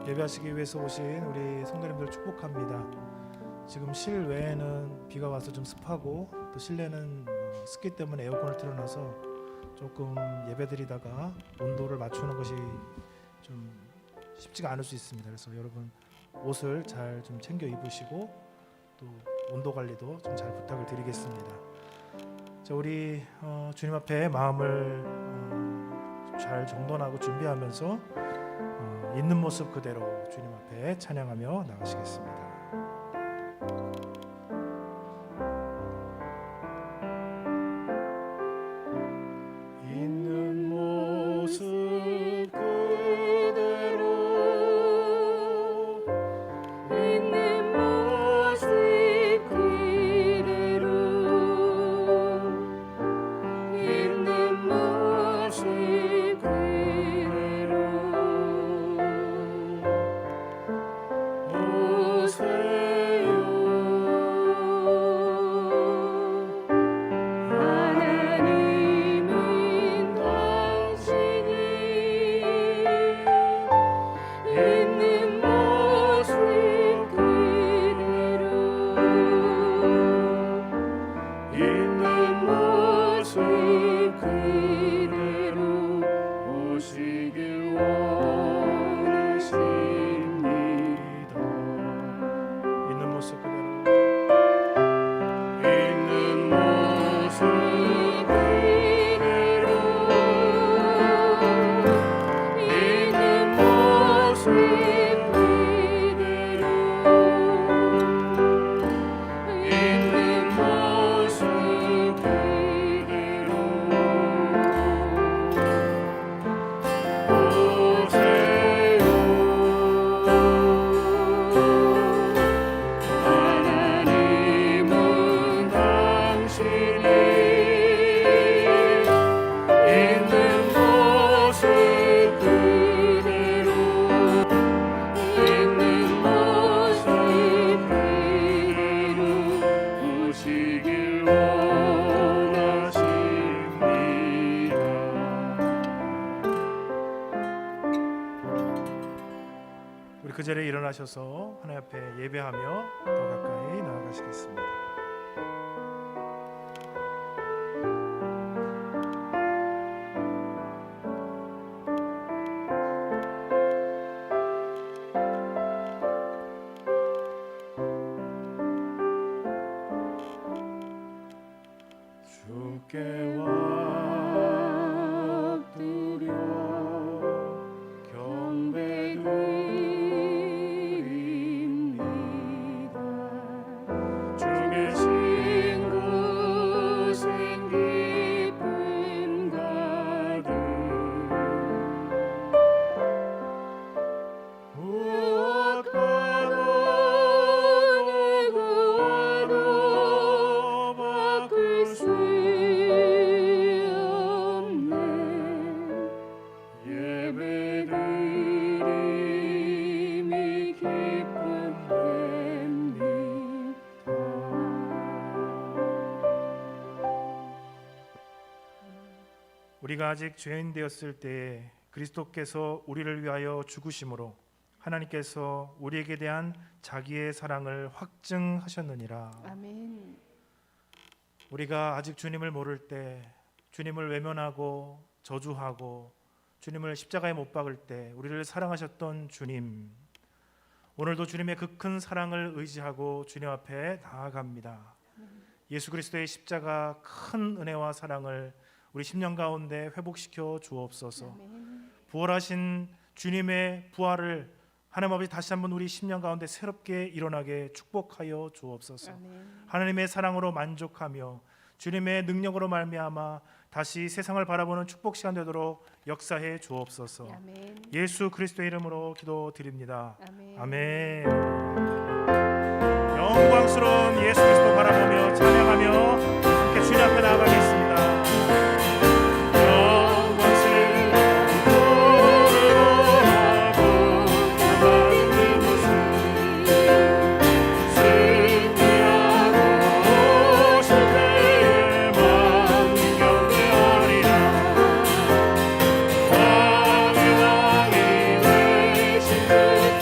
예배하시기 위해서 오신 우리 성도님들 축복합니다. 지금 실외에는 비가 와서 좀 습하고 또 실내는 습기 때문에 에어컨을 틀어놔서 조금 예배드리다가 온도를 맞추는 것이 좀 쉽지가 않을 수 있습니다. 그래서 여러분 옷을 잘 좀 챙겨 입으시고 또 온도 관리도 좀 잘 부탁을 드리겠습니다. 자, 우리 주님 앞에 마음을 잘 정돈하고 준비하면서 있는 모습 그대로 주님 앞에 찬양하며 나가시겠습니다. 있는 모습 그대로 있는 모습 그대로 있는 모습 그대로 오세요. 하나님은 당신이 있는 모습 그대로 있는 모습 그대로 오시길 원하십니다. 있는 모습 그대로 있는 모습 그대로 있는 모습 그대로 있는 모습 그대로 하나님은 당신이 있는 모습 그대로 있는 모습 그대로 오시길 원하십니다. 우리 그 자리에 일어나셔서 하나님 앞에 예배하며 더 가까이 나아가시겠습니다. 주께 엎드려 경배드립니다. 주 계신 곳엔 기쁨 가득 무엇과도 내구와도 바꿀 수 없네. 예배드림이 기쁨됩니다. 우리가 아직 죄인 되었을 때에 그리스도께서 우리를 위하여 죽으심으로 하나님께서 우리에게 대한 자기의 사랑을 확증하셨느니라. 아멘. 우리가 아직 주님을 모를 때 주님을 외면하고 저주하고 주님을 십자가에 못 박을 때 우리를 사랑하셨던 주님, 오늘도 주님의 그 큰 사랑을 의지하고 주님 앞에 나아갑니다. 예수 그리스도의 십자가 큰 은혜와 사랑을 우리 10년 가운데 회복시켜 주옵소서. 아멘. 부활하신 주님의 부활을 하나님 아버지 다시 한번 우리 10년 가운데 새롭게 일어나게 축복하여 주옵소서. 아멘. 하나님의 사랑으로 만족하며 주님의 능력으로 말미암아 다시 세상을 바라보는 축복 시간 되도록 역사해 주옵소서. 아멘. 예수 그리스도의 이름으로 기도드립니다. 아멘. 아멘. 영광스러운 예수 그리스도 바라보며 찬양하며 함께 주님 앞에 나아가겠습니다. 그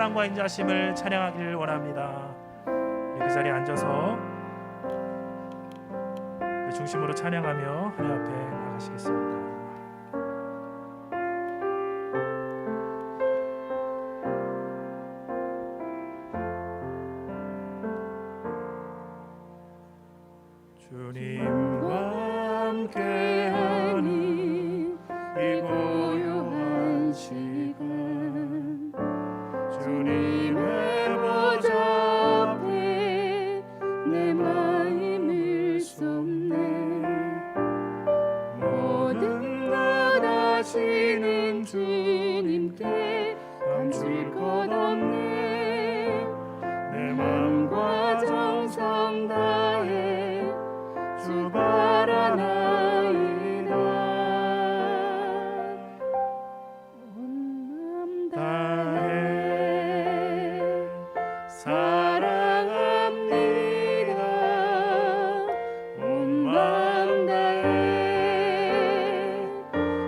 사랑과 인자심을 찬양하기를 원합니다. 그 자리에 앉아서 중심으로 찬양하며 하나님 앞에 나가시겠습니다. 주님과 함께하는 이 고요한 시간, 주님의 보좌 앞에 내 마음을 쏟네. 모든 것 아시는 주님께 감출 것 없네. 내 맘과 정성 다해 주 바라나이다. 온 맘 다해 사랑합니다. 온 맘 다해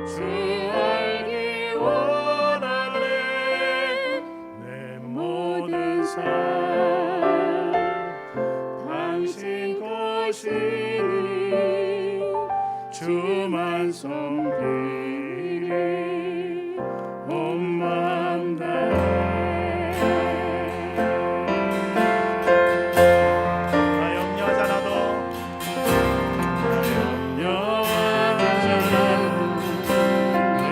주 알기 원하네. 내 모든 삶 당신 것이니 주만 섬기리. 온 맘 다해. 나 염려하지 않아도 내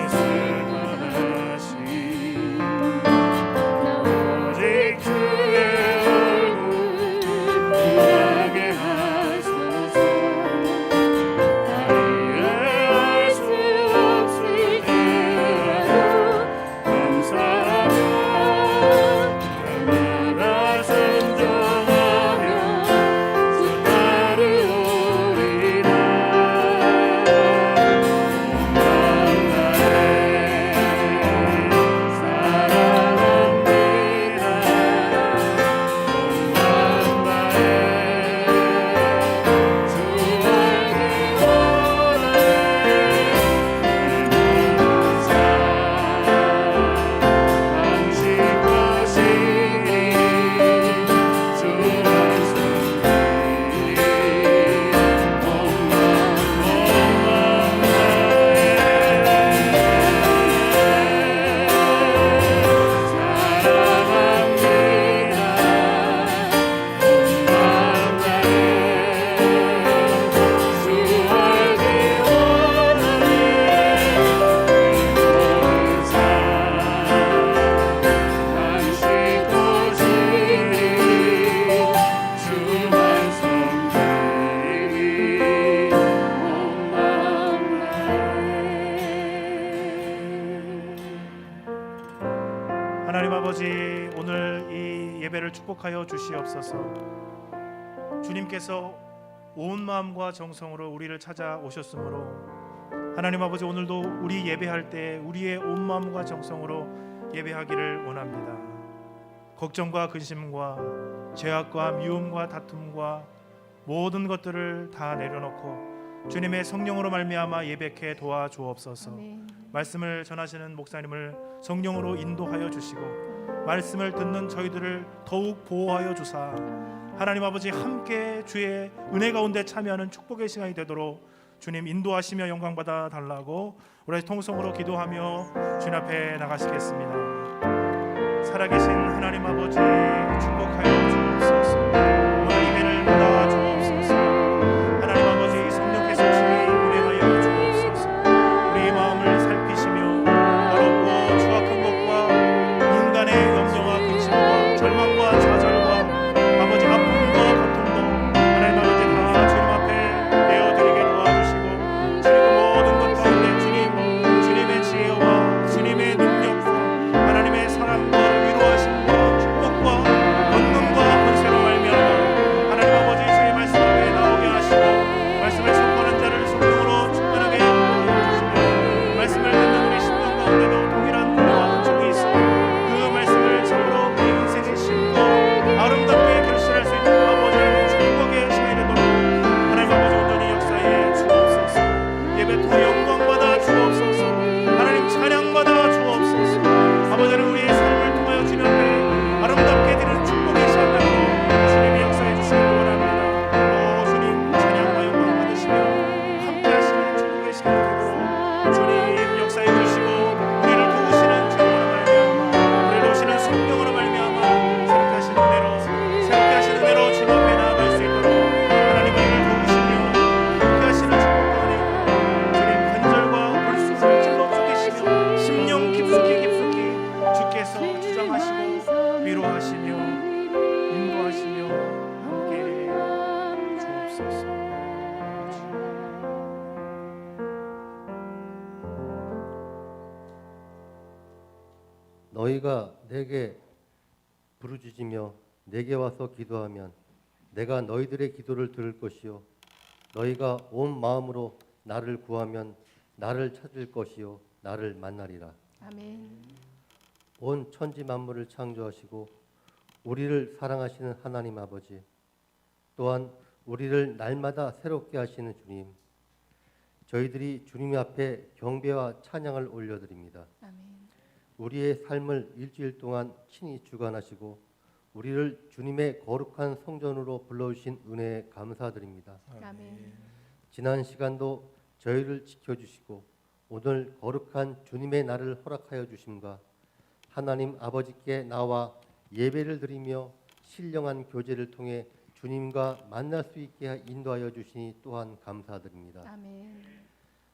쓸만하신 오직 주의 얼굴 보게 하소서. 이해할 수 없을 때라도 감사하며 날마다 순종하며 주 따르오리라. 온 맘 다해 사랑합니다. 온 맘 다해 주 알기 원하네. 내 모든 삶 당신 것이니 주만 섬기리. 온 맘 하나님 아버지, 오늘 이 예배를 축복하여 주시옵소서. 주님께서 온 마음과 정성으로 우리를 찾아오셨으므로 하나님 아버지, 오늘도 우리 예배할 때 우리의 온 마음과 정성으로 예배하기를 원합니다. 걱정과 근심과 죄악과 미움과 다툼과 모든 것들을 다 내려놓고 주님의 성령으로 말미암아 예배케 도와주옵소서. 말씀을 전하시는 목사님을 성령으로 인도하여 주시고 말씀을 듣는 저희들을 더욱 보호하여 주사 하나님 아버지 함께 주의 은혜 가운데 참여하는 축복의 시간이 되도록 주님 인도하시며 영광 받아 달라고 우리 통성으로 기도하며 주님 앞에 나가시겠습니다. 살아계신 하나님 아버지, 축복하여 주옵소서. 오늘 예배를 받아 주옵소서. 하나님 아버지, 성령께서 주의 운행하여 주옵소서. 우리의 마음을 살피시며 더럽고 추악한 것과 인간의 염려와 근심과 절망과 좌절과 아버지 아픔과 고통도 하나님 아버지 다 주님 앞에 내어드리게 도와주시고 주님 모든 것 가운데 주님의 지혜와 주님의 능력과 하나님의 사랑과 위로하심과 축복과 권능과 인도하시며 함께 주옵소서. 너희가 내게 부르짖으며 내게 와서 기도하면 내가 너희들의 기도를 들을 것이요 너희가 온 마음으로 나를 구하면 나를 찾을 것이요 나를 만나리라. 아멘. 온 천지 만물을 창조하시고 우리를 사랑하시는 하나님 아버지, 또한 우리를 날마다 새롭게 하시는 주님, 저희들이 주님 앞에 경배와 찬양을 올려드립니다. 아멘. 우리의 삶을 일주일 동안 친히 주관하시고 우리를 주님의 거룩한 성전으로 불러주신 은혜에 감사드립니다. 아멘. 지난 시간도 저희를 지켜주시고 오늘 거룩한 주님의 날을 허락하여 주심과 하나님 아버지께 나와 예배를 드리며 신령한 교제를 통해 주님과 만날 수 있게 인도하여 주시니 또한 감사드립니다. 아멘.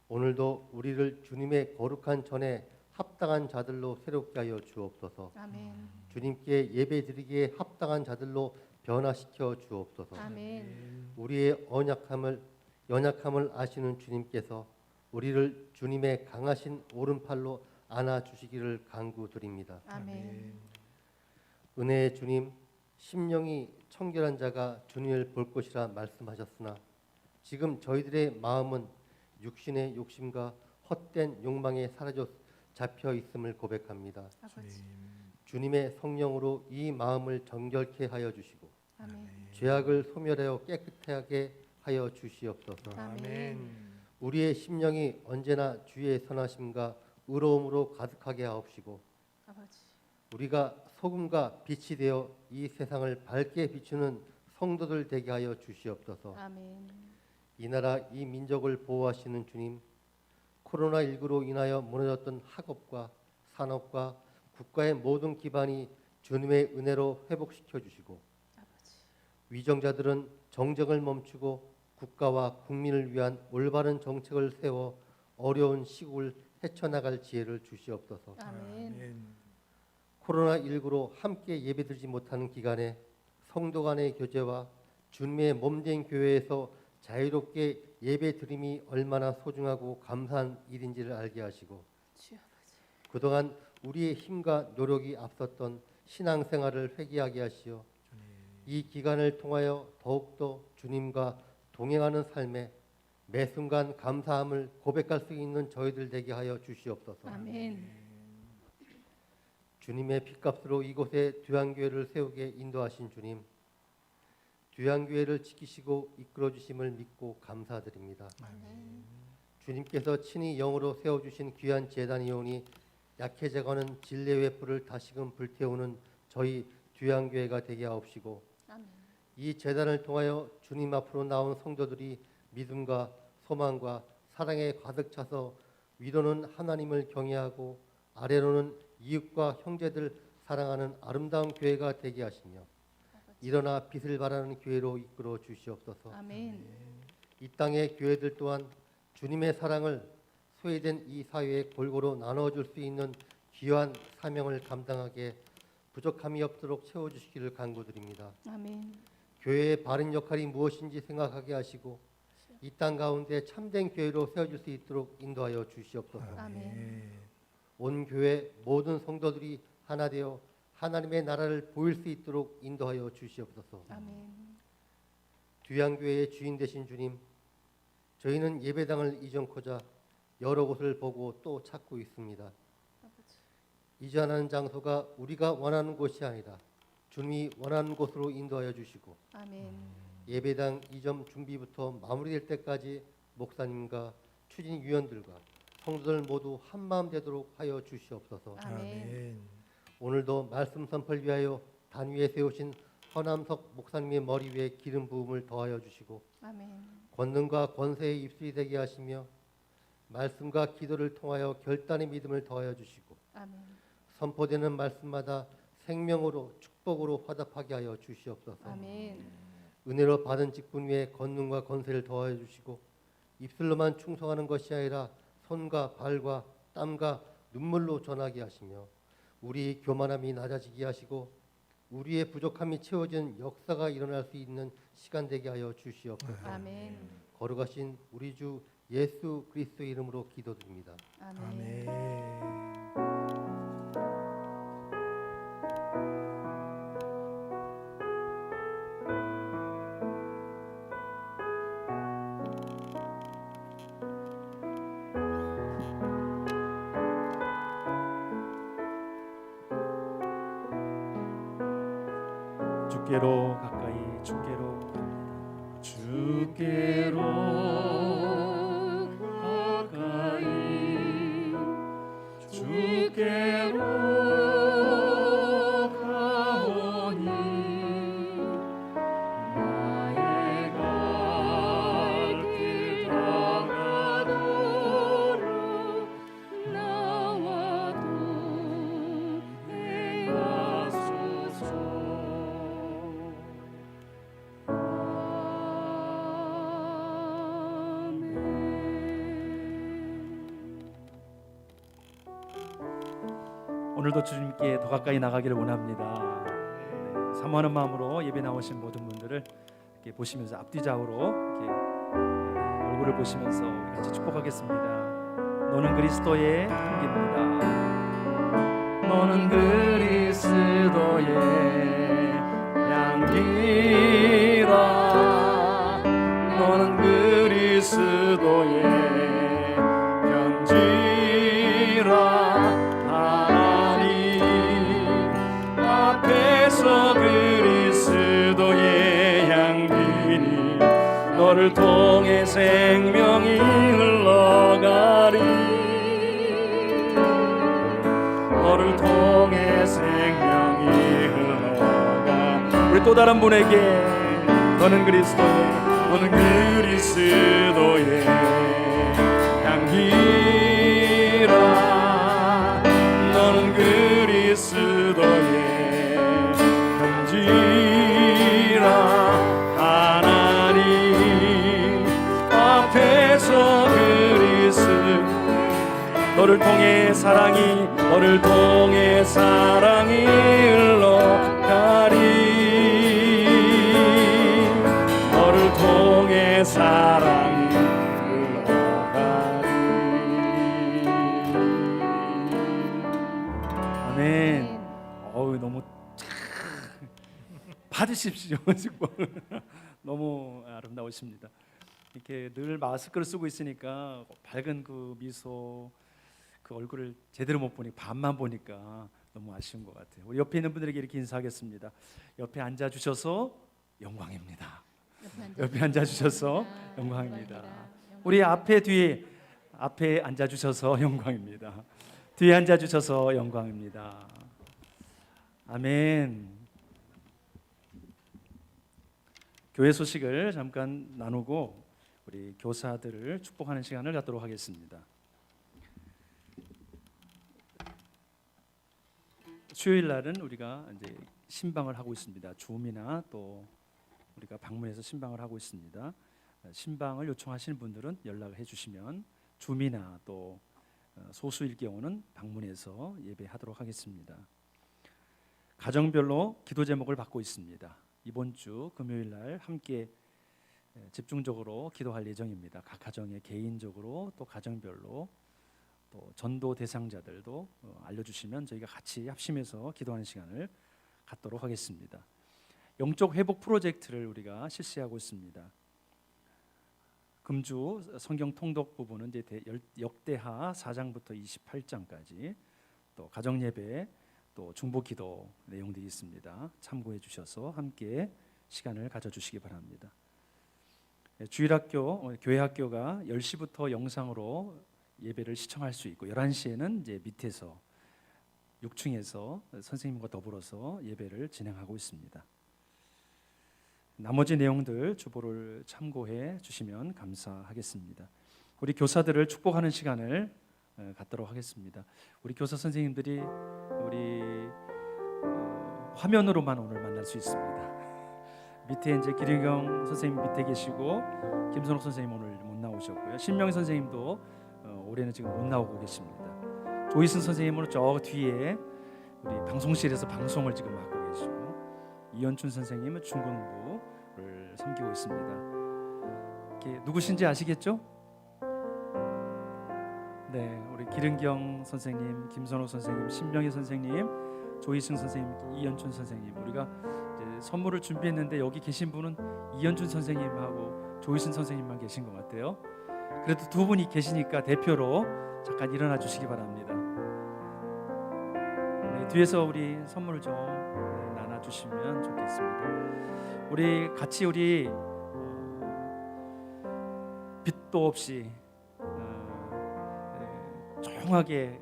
오늘도 우리를 주님의 거룩한 전에 합당한 자들로 새롭게 하여 주옵소서. 아멘. 주님께 예배 드리기에 합당한 자들로 변화시켜 주옵소서. 아멘. 우리의 연약함을 아시는 주님께서 우리를 주님의 강하신 오른팔로 안아 주시기를 간구드립니다. 아멘. 은혜의 주님, 심령이 청결한 자가 주님을 볼 것이라 말씀하셨으나 지금 저희들의 마음은 육신의 욕심과 헛된 욕망에 잡혀 있음을 고백합니다. 아버지. 주님의 성령으로 이 마음을 정결케 하여 주시고 아멘. 죄악을 소멸하여 깨끗하게 하여 주시옵소서. 아멘. 우리의 심령이 언제나 주의 선하심과 의로움으로 가득하게 하옵시고 아버지. 우리가 소금과 빛이 되어 이 세상을 밝게 비추는 성도들 되게 하여 주시옵소서. 아멘. 이 나라 이 민족을 보호하시는 주님, 코로나19로 인하여 무너졌던 학업과 산업과 국가의 모든 기반이 주님의 은혜로 회복시켜 주시고 아버지. 위정자들은 정쟁을 멈추고 국가와 국민을 위한 올바른 정책을 세워 어려운 시국을 헤쳐나갈 지혜를 주시옵소서. 아멘. 코로나19로 함께 예배드리지 못하는 기간에 성도 간의 교제와 주님의 몸된 교회에서 자유롭게 예배드림이 얼마나 소중하고 감사한 일인지를 알게 하시고 주 아버지. 그동안 우리의 힘과 노력이 앞섰던 신앙생활을 회개하게 하시어 이 기간을 통하여 더욱더 주님과 동행하는 삶에 매 순간 감사함을 고백할 수 있는 저희들 되게 하여 주시옵소서. 아멘. 주님의 핏값으로 이곳에 두양교회를 세우게 인도하신 주님, 두양교회를 지키시고 이끌어 주심을 믿고 감사드립니다. 아멘. 주님께서 친히 영으로 세워주신 귀한 제단이오니 약해져가는 진례의 불을 다시금 불태우는 저희 두양교회가 되게 하옵시고 아멘. 이 제단을 통하여 주님 앞으로 나온 성도들이 믿음과 소망과 사랑에 가득 차서 위로는 하나님을 경외하고 아래로는 이웃과 형제들 사랑하는 아름다운 교회가 되게 하시며 일어나 빛을 발하는 교회로 이끌어 주시옵소서. 아멘. 이 땅의 교회들 또한 주님의 사랑을 소외된 이 사회에 골고루 나눠줄 수 있는 귀한 사명을 감당하게 부족함이 없도록 채워주시기를 간구드립니다. 아멘. 교회의 바른 역할이 무엇인지 생각하게 하시고 이 땅 가운데 참된 교회로 세워질 수 있도록 인도하여 주시옵소서. 아멘. 온 교회 모든 성도들이 하나 되어 하나님의 나라를 보일 수 있도록 인도하여 주시옵소서. 아멘. 두양교회의 주인 되신 주님, 저희는 예배당을 이전코자 여러 곳을 보고 또 찾고 있습니다. 아버지. 이전하는 장소가 우리가 원하는 곳이 아니라 주님이 원하는 곳으로 인도하여 주시고 아멘. 예배당 이전 준비부터 마무리될 때까지 목사님과 추진위원들과 성도들 모두 한마음 되도록 하여 주시옵소서. 아멘. 오늘도 말씀 선포를 위하여 단 위에 세우신 허남석 목사님의 머리 위에 기름 부음을 더하여 주시고 아멘. 권능과 권세의 입술이 되게 하시며 말씀과 기도를 통하여 결단의 믿음을 더하여 주시고 아멘. 선포되는 말씀마다 생명으로 축복으로 화답하게 하여 주시옵소서. 아멘. 은혜로 받은 직분 위에 권능과 권세를 더하여 주시고 입술로만 충성하는 것이 아니라 손과 발과 땀과 눈물로 전하게 하시며 우리 교만함이 낮아지게 하시고 우리의 부족함이 채워진 역사가 일어날 수 있는 시간 되게 하여 주시옵소서. 아멘. 거룩하신 우리 주 예수 그리스도의 이름으로 기도드립니다. 아멘. 아멘. 주께로 가까이 주께로 갑니다. 주께로 가까이 주께로 가오니 나의 갈 길 다가도록 나와 동행하소서. 오늘도 주님께 더 가까이 나가기를 원합니다. 네, 사모하는 마음으로 예배 나오신 모든 분들을 이렇게 보시면서 앞뒤좌우로 이렇게 얼굴을 보시면서 우리 같이 축복하겠습니다. 너는 그리스도의 향기입니다. 너는 그리스도의 향기라. 너는 그리스도의 편지라. 앞에서 그리스도의 향기니 너를 통해 생명이 흘러가리. 너를 통해 생명이 흘러가. 우리 또 다른 분에게 너는 그리스도의 향기라. 너는 그리스도의 편지라. 하나님 앞에서 너를 통해 사랑이 흘러가리. 너를 통해 사랑이 흘러가리. 아멘. 어우 너무 받으십시오. 너무 아름다우십니다. 이렇게 늘 마스크를 쓰고 있으니까 밝은 그 미소, 그 얼굴을 제대로 못 보니 반만 보니까 너무 아쉬운 것 같아요. 우리 옆에 있는 분들에게 이렇게 인사하겠습니다. 옆에 앉아 주셔서 영광입니다. 옆에 앉아 주셔서 영광입니다. 우리 뒤에 앉아 주셔서 영광입니다. 뒤에 앉아 주셔서 영광입니다. 아멘. 교회 소식을 잠깐 나누고 우리 교사들을 축복하는 시간을 갖도록 하겠습니다. 수요일 날은 우리가 이제 신방을 하고 있습니다. 줌이나 또 우리가 방문해서 신방을 하고 있습니다. 신방을 요청하시는 분들은 연락을 해주시면 줌이나 또 소수일 경우는 방문해서 예배하도록 하겠습니다. 가정별로 기도 제목을 받고 있습니다. 이번 주 금요일 날 함께 집중적으로 기도할 예정입니다. 각 가정에 개인적으로 또 가정별로 또 전도 대상자들도 알려주시면 저희가 같이 합심해서 기도하는 시간을 갖도록 하겠습니다. 영적 회복 프로젝트를 우리가 실시하고 있습니다. 금주 성경 통독 부분은 이제 역대하 4장부터 28장까지 또 가정 예배 또 중보 기도 내용들이 있습니다. 참고해 주셔서 함께 시간을 가져주시기 바랍니다. 주일학교, 교회학교가 10시부터 영상으로 예배를 시청할 수 있고 11시에는 이제 밑에서 6층에서 선생님과 더불어서 예배를 진행하고 있습니다. 나머지 내용들 주보를 참고해 주시면 감사하겠습니다. 우리 교사들을 축복하는 시간을 갖도록 하겠습니다. 우리 교사 선생님들이 우리 화면으로만 오늘 만날 수 있습니다. 밑에 이제 기룡경 선생님 밑에 계시고 김선옥 선생님 오늘 못 나오셨고요. 신명희 선생님도 올해는 지금 못 나오고 계십니다. 조희순 선생님은 저 뒤에 우리 방송실에서 방송을 지금 맡고 계시고 이현춘 선생님은 중고등부를 섬기고 있습니다. 이게 누구신지 아시겠죠? 네, 우리 기른경 선생님, 김선호 선생님, 신명희 선생님, 조희승 선생님, 이현춘 선생님. 우리가 이제 선물을 준비했는데 여기 계신 분은 이현춘 선생님하고 조희승 선생님만 계신 것 같아요. 그래도 두 분이 계시니까 대표로 잠깐 일어나 주시기 바랍니다. 네, 뒤에서 우리 선물을 좀 나눠 주시면 좋겠습니다. 우리 같이 빚도 없이 조용하게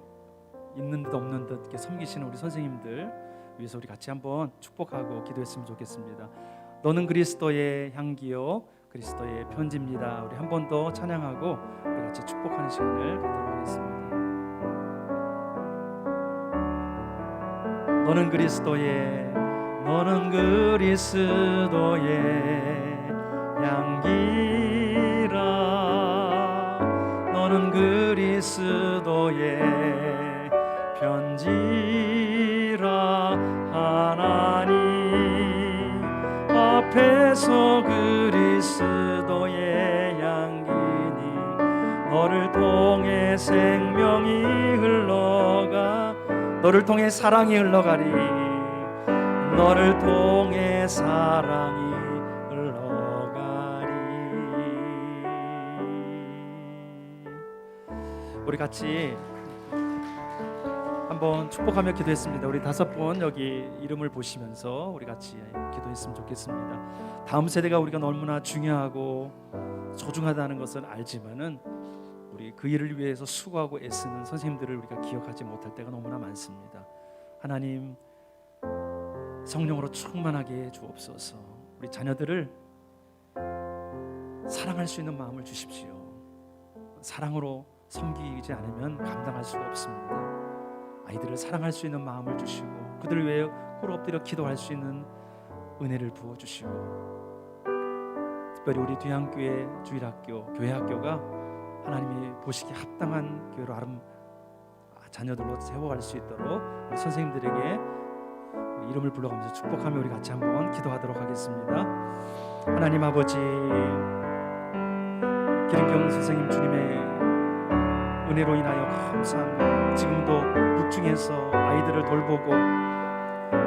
있는 듯 없는 듯 이렇게 섬기시는 우리 선생님들 위해서 우리 같이 한번 축복하고 기도했으면 좋겠습니다. 너는 그리스도의 향기요 그리스도의 편지입니다. 우리 한 번 더 찬양하고 우리 같이 축복하는 시간을 갖도록 하겠습니다. 너는 그리스도의 향기라. 너는 그리스도의 편지라. 하나님 앞에서 그리스도의 향기니 너를 통해 생명이 흘러가 너를 통해 사랑이 흘러가리. 너를 통해 사랑이 흘러가리. 우리 같이 한번 축복하며 기도했습니다. 우리 5분 여기 이름을 보시면서 우리 같이 기도했으면 좋겠습니다. 다음 세대가 우리가 너무나 중요하고 소중하다는 것은 알지만은 우리 그 일을 위해서 수고하고 애쓰는 선생님들을 우리가 기억하지 못할 때가 너무나 많습니다. 하나님 성령으로 충만하게 주옵소서. 우리 자녀들을 사랑할 수 있는 마음을 주십시오. 사랑으로 섬기지 않으면 감당할 수가 없습니다. 아이들을 사랑할 수 있는 마음을 주시고 그들을 위해 꿇어 엎드려 기도할 수 있는 은혜를 부어주시고 특별히 우리 뒤안교회 주일학교 교회학교가 하나님이 보시기에 합당한 교회로 자녀들로 세워갈 수 있도록 우리 선생님들에게 이름을 불러가면서 축복하며 우리 같이 한번 기도하도록 하겠습니다. 하나님 아버지, 기른경 선생님 주님의 은혜로 인하여 감사합니다. 지금도 육중에서 아이들을 돌보고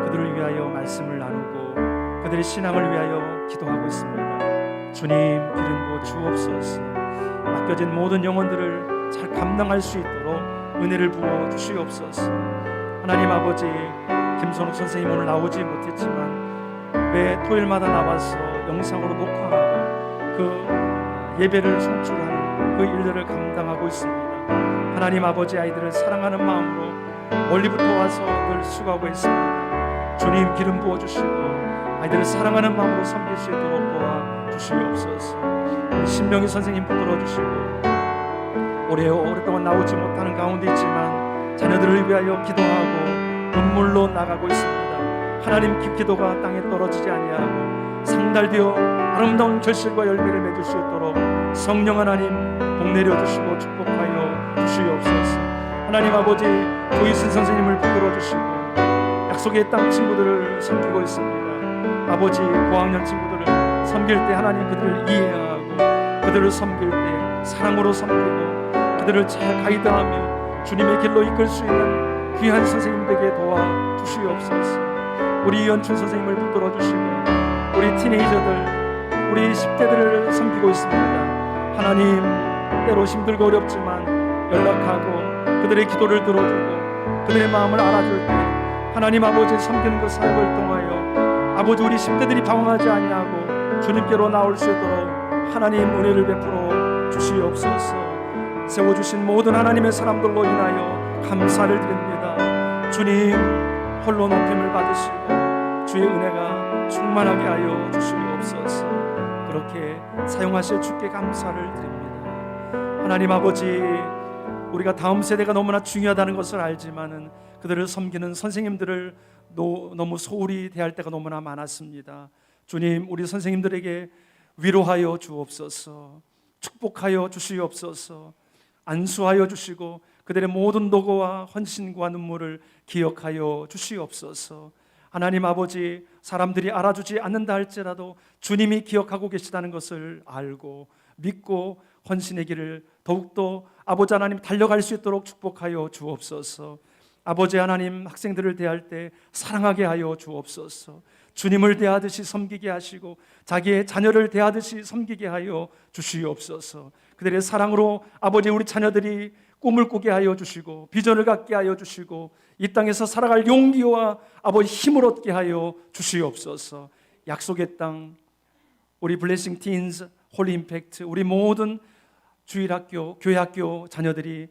그들을 위하여 말씀을 나누고 그들의 신앙을 위하여 기도하고 있습니다. 주님 기름 부어 주옵소서. 맡겨진 모든 영혼들을 잘 감당할 수 있도록 은혜를 부어 주시옵소서. 하나님 아버지, 김선욱 선생님 오늘 나오지 못했지만 매 토요일마다 나와서 영상으로 녹화하고 그 예배를 송출하는 그 일들을 감당하고 있습니다. 하나님 아버지, 아이들을 사랑하는 마음으로 멀리부터 와서 늘 수고하고 있습니다. 주님 기름 부어주시고 아이들을 사랑하는 마음으로 섬길 수 있도록 도와주시옵소서. 신명희 선생님 붙들어주시고 오랫동안 나오지 못하는 가운데 있지만 자녀들을 위하여 기도하고 눈물로 나가고 있습니다. 하나님 기도가 땅에 떨어지지 아니하고 상달되어 아름다운 결실과 열매를 맺을 수 있도록 성령 하나님 복내려 주시고 축복하여 주시옵소서. 하나님 아버지, 조희순 선생님을 붙들어 주시고 약속의 땅 친구들을 섬기고 있습니다. 아버지, 고학년 친구들을 섬길 때 하나님 그들을 이해하고 그들을 섬길 때 사랑으로 섬기고 그들을 잘 가이드하며 주님의 길로 이끌 수 있는 귀한 선생님들에게 도와주시옵소서. 우리 이현춘 선생님을 붙들어 주시고 우리 티네이저들, 우리 10대들을 섬기고 있습니다. 하나님, 때로 힘들고 어렵지만 연락하고 그들의 기도를 들어주고 그들의 마음을 알아줄 때 하나님 아버지 섬기는 그 사역을 통하여 아버지 우리 10대들이 방황하지 아니하고 주님께로 나올 수 있도록 하나님 은혜를 베풀어 주시옵소서. 세워주신 모든 하나님의 사람들로 인하여 감사를 드립니다. 주님 홀로 높임을 받으시고 주의 은혜가 충만하게 하여 주시옵소서. 그렇게 사용하실 주께 감사를 드립니다. 하나님 아버지, 우리가 다음 세대가 너무나 중요하다는 것을 알지만은 그들을 섬기는 선생님들을 너무 소홀히 대할 때가 너무나 많았습니다. 주님, 우리 선생님들에게 위로하여 주옵소서. 축복하여 주시옵소서. 안수하여 주시고 그들의 모든 노고와 헌신과 눈물을 기억하여 주시옵소서. 하나님 아버지, 사람들이 알아주지 않는다 할지라도 주님이 기억하고 계시다는 것을 알고 믿고 헌신의 길을 더욱더 아버지 하나님 달려갈 수 있도록 축복하여 주옵소서. 아버지 하나님, 학생들을 대할 때 사랑하게 하여 주옵소서. 주님을 대하듯이 섬기게 하시고 자기의 자녀를 대하듯이 섬기게 하여 주시옵소서. 그들의 사랑으로 아버지 우리 자녀들이 꿈을 꾸게 하여 주시고 비전을 갖게 하여 주시고 이 땅에서 살아갈 용기와 아버지 힘을 얻게 하여 주시옵소서. 약속의 땅, 우리 블레싱 팀즈, 홀리 임팩트, 우리 모든 주일학교, 교회학교 자녀들이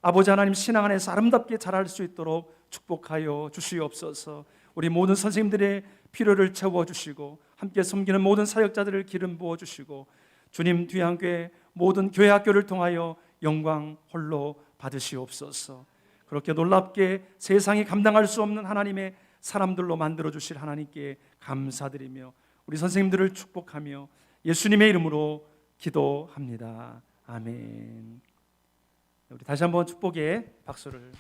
아버지 하나님 신앙 안에서 아름답게 자랄 수 있도록 축복하여 주시옵소서. 우리 모든 선생님들의 필요를 채워주시고 함께 섬기는 모든 사역자들을 기름 부어주시고 주님 뒤향교회 모든 교회학교를 통하여 영광 홀로 받으시옵소서. 그렇게 놀랍게 세상이 감당할 수 없는 하나님의 사람들로 만들어주실 하나님께 감사드리며 우리 선생님들을 축복하며 예수님의 이름으로 기도합니다. 아멘. 우리 다시 한번 축복의 박수를.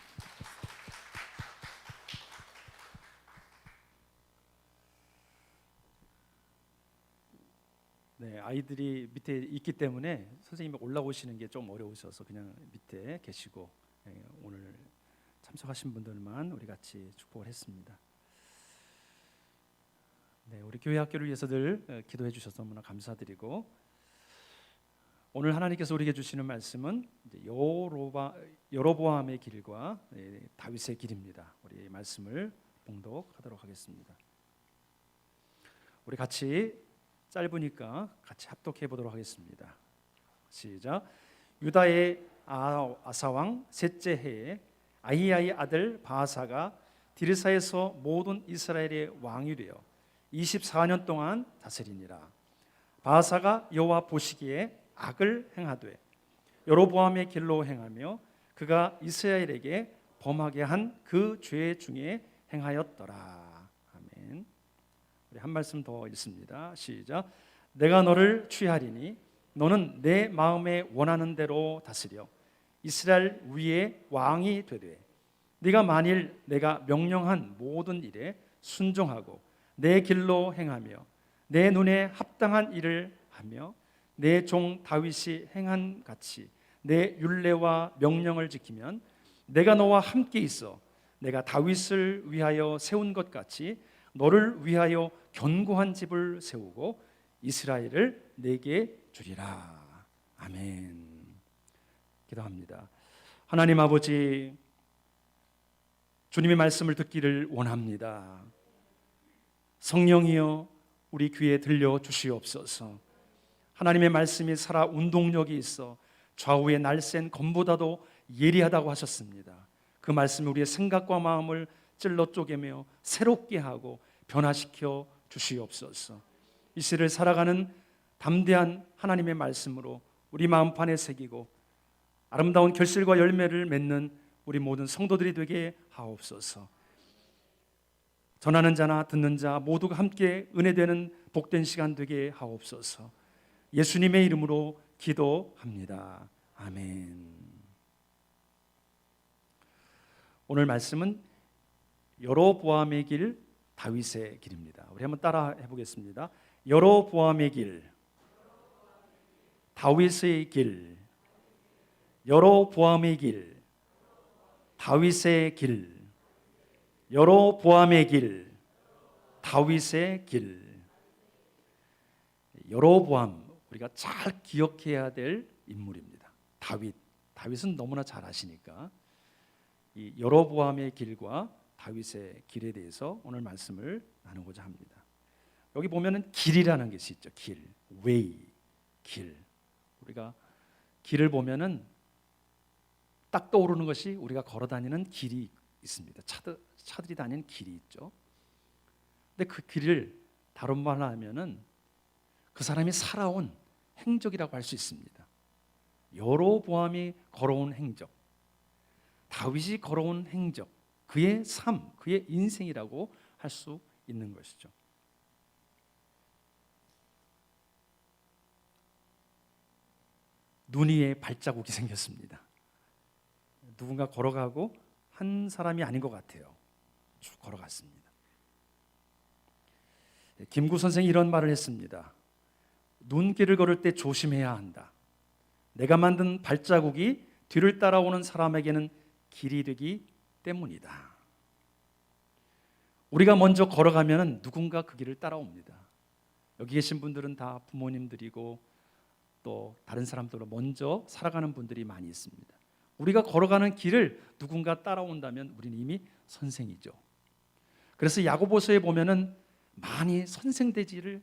네, 아이들이 밑에 있기 때문에 선생님이 올라오시는 게 좀 어려우셔서 그냥 밑에 계시고 오늘 참석하신 분들만 우리 같이 축복을 했습니다. 네, 우리 교회 학교를 위해서들 기도해 주셔서 너무나 감사드리고 오늘 하나님께서 우리에게 주시는 말씀은 이제 여로보암의 길과 다윗의 길입니다. 우리 말씀을 봉독하도록 하겠습니다. 우리 같이 짧으니까 같이 합독해 보도록 하겠습니다. 시작. 유다의 아사왕 셋째 해에 아히야의 아들 바하사가 디르사에서 모든 이스라엘의 왕이 되어 24년 동안 다스리니라. 바하사가 여호와 보시기에 악을 행하되 여로보암의 길로 행하며 그가 이스라엘에게 범하게 한 그 죄 중에 행하였더라. 아멘. 우리 한 말씀 더 읽습니다. 시작. 내가 너를 취하리니 너는 내 마음에 원하는 대로 다스려 이스라엘 위에 왕이 되되 네가 만일 내가 명령한 모든 일에 순종하고 내 길로 행하며 내 눈에 합당한 일을 하며 내 종 다윗이 행한 같이 내 율례와 명령을 지키면 내가 너와 함께 있어 내가 다윗을 위하여 세운 것 같이 너를 위하여 견고한 집을 세우고 이스라엘을 내게 주리라. 아멘. 기도합니다. 하나님 아버지, 주님의 말씀을 듣기를 원합니다. 성령이여 우리 귀에 들려 주시옵소서. 하나님의 말씀이 살아 운동력이 있어 좌우의 날쌘 검보다도 예리하다고 하셨습니다. 그 말씀이 우리의 생각과 마음을 찔러 쪼개며 새롭게 하고 변화시켜 주시옵소서. 이 시를 살아가는 담대한 하나님의 말씀으로 우리 마음판에 새기고 아름다운 결실과 열매를 맺는 우리 모든 성도들이 되게 하옵소서. 전하는 자나 듣는 자 모두가 함께 은혜되는 복된 시간 되게 하옵소서. 예수님의 이름으로 기도합니다. 아멘. 오늘 말씀은 여로보암의 길, 다윗의 길입니다. 우리 한번 따라 해보겠습니다. 여로보암의 길, 다윗의 길. 여로보암의 길, 다윗의 길. 여로보암의 길, 다윗의 길. 여로보암, 우리가 잘 기억해야 될 인물입니다. 다윗은 너무나 잘 아시니까 이 여로보암의 길과 다윗의 길에 대해서 오늘 말씀을 나누고자 합니다. 여기 보면은 길이라는 것이 있죠. 길, way, 길. 우리가 길을 보면은 딱 떠오르는 것이 우리가 걸어다니는 길이 있습니다. 차들이 다니는 길이 있죠. 근데 그 길을 다른 말로 하면은 그 사람이 살아온 행적이라고 할 수 있습니다. 여로보암이 걸어온 행적, 다윗이 걸어온 행적, 그의 삶, 그의 인생이라고 할 수 있는 것이죠. 눈 위에 발자국이 생겼습니다. 누군가 걸어가고 한 사람이 아닌 것 같아요. 쭉 걸어갔습니다. 김구 선생이 이런 말을 했습니다. 눈길을 걸을 때 조심해야 한다. 내가 만든 발자국이 뒤를 따라오는 사람에게는 길이 되기 때문이다. 우리가 먼저 걸어가면 누군가 그 길을 따라옵니다. 여기 계신 분들은 다 부모님들이고 또 다른 사람들로 먼저 살아가는 분들이 많이 있습니다. 우리가 걸어가는 길을 누군가 따라온다면 우리는 이미 선생이죠. 그래서 야고보서에 보면은 많이 선생되지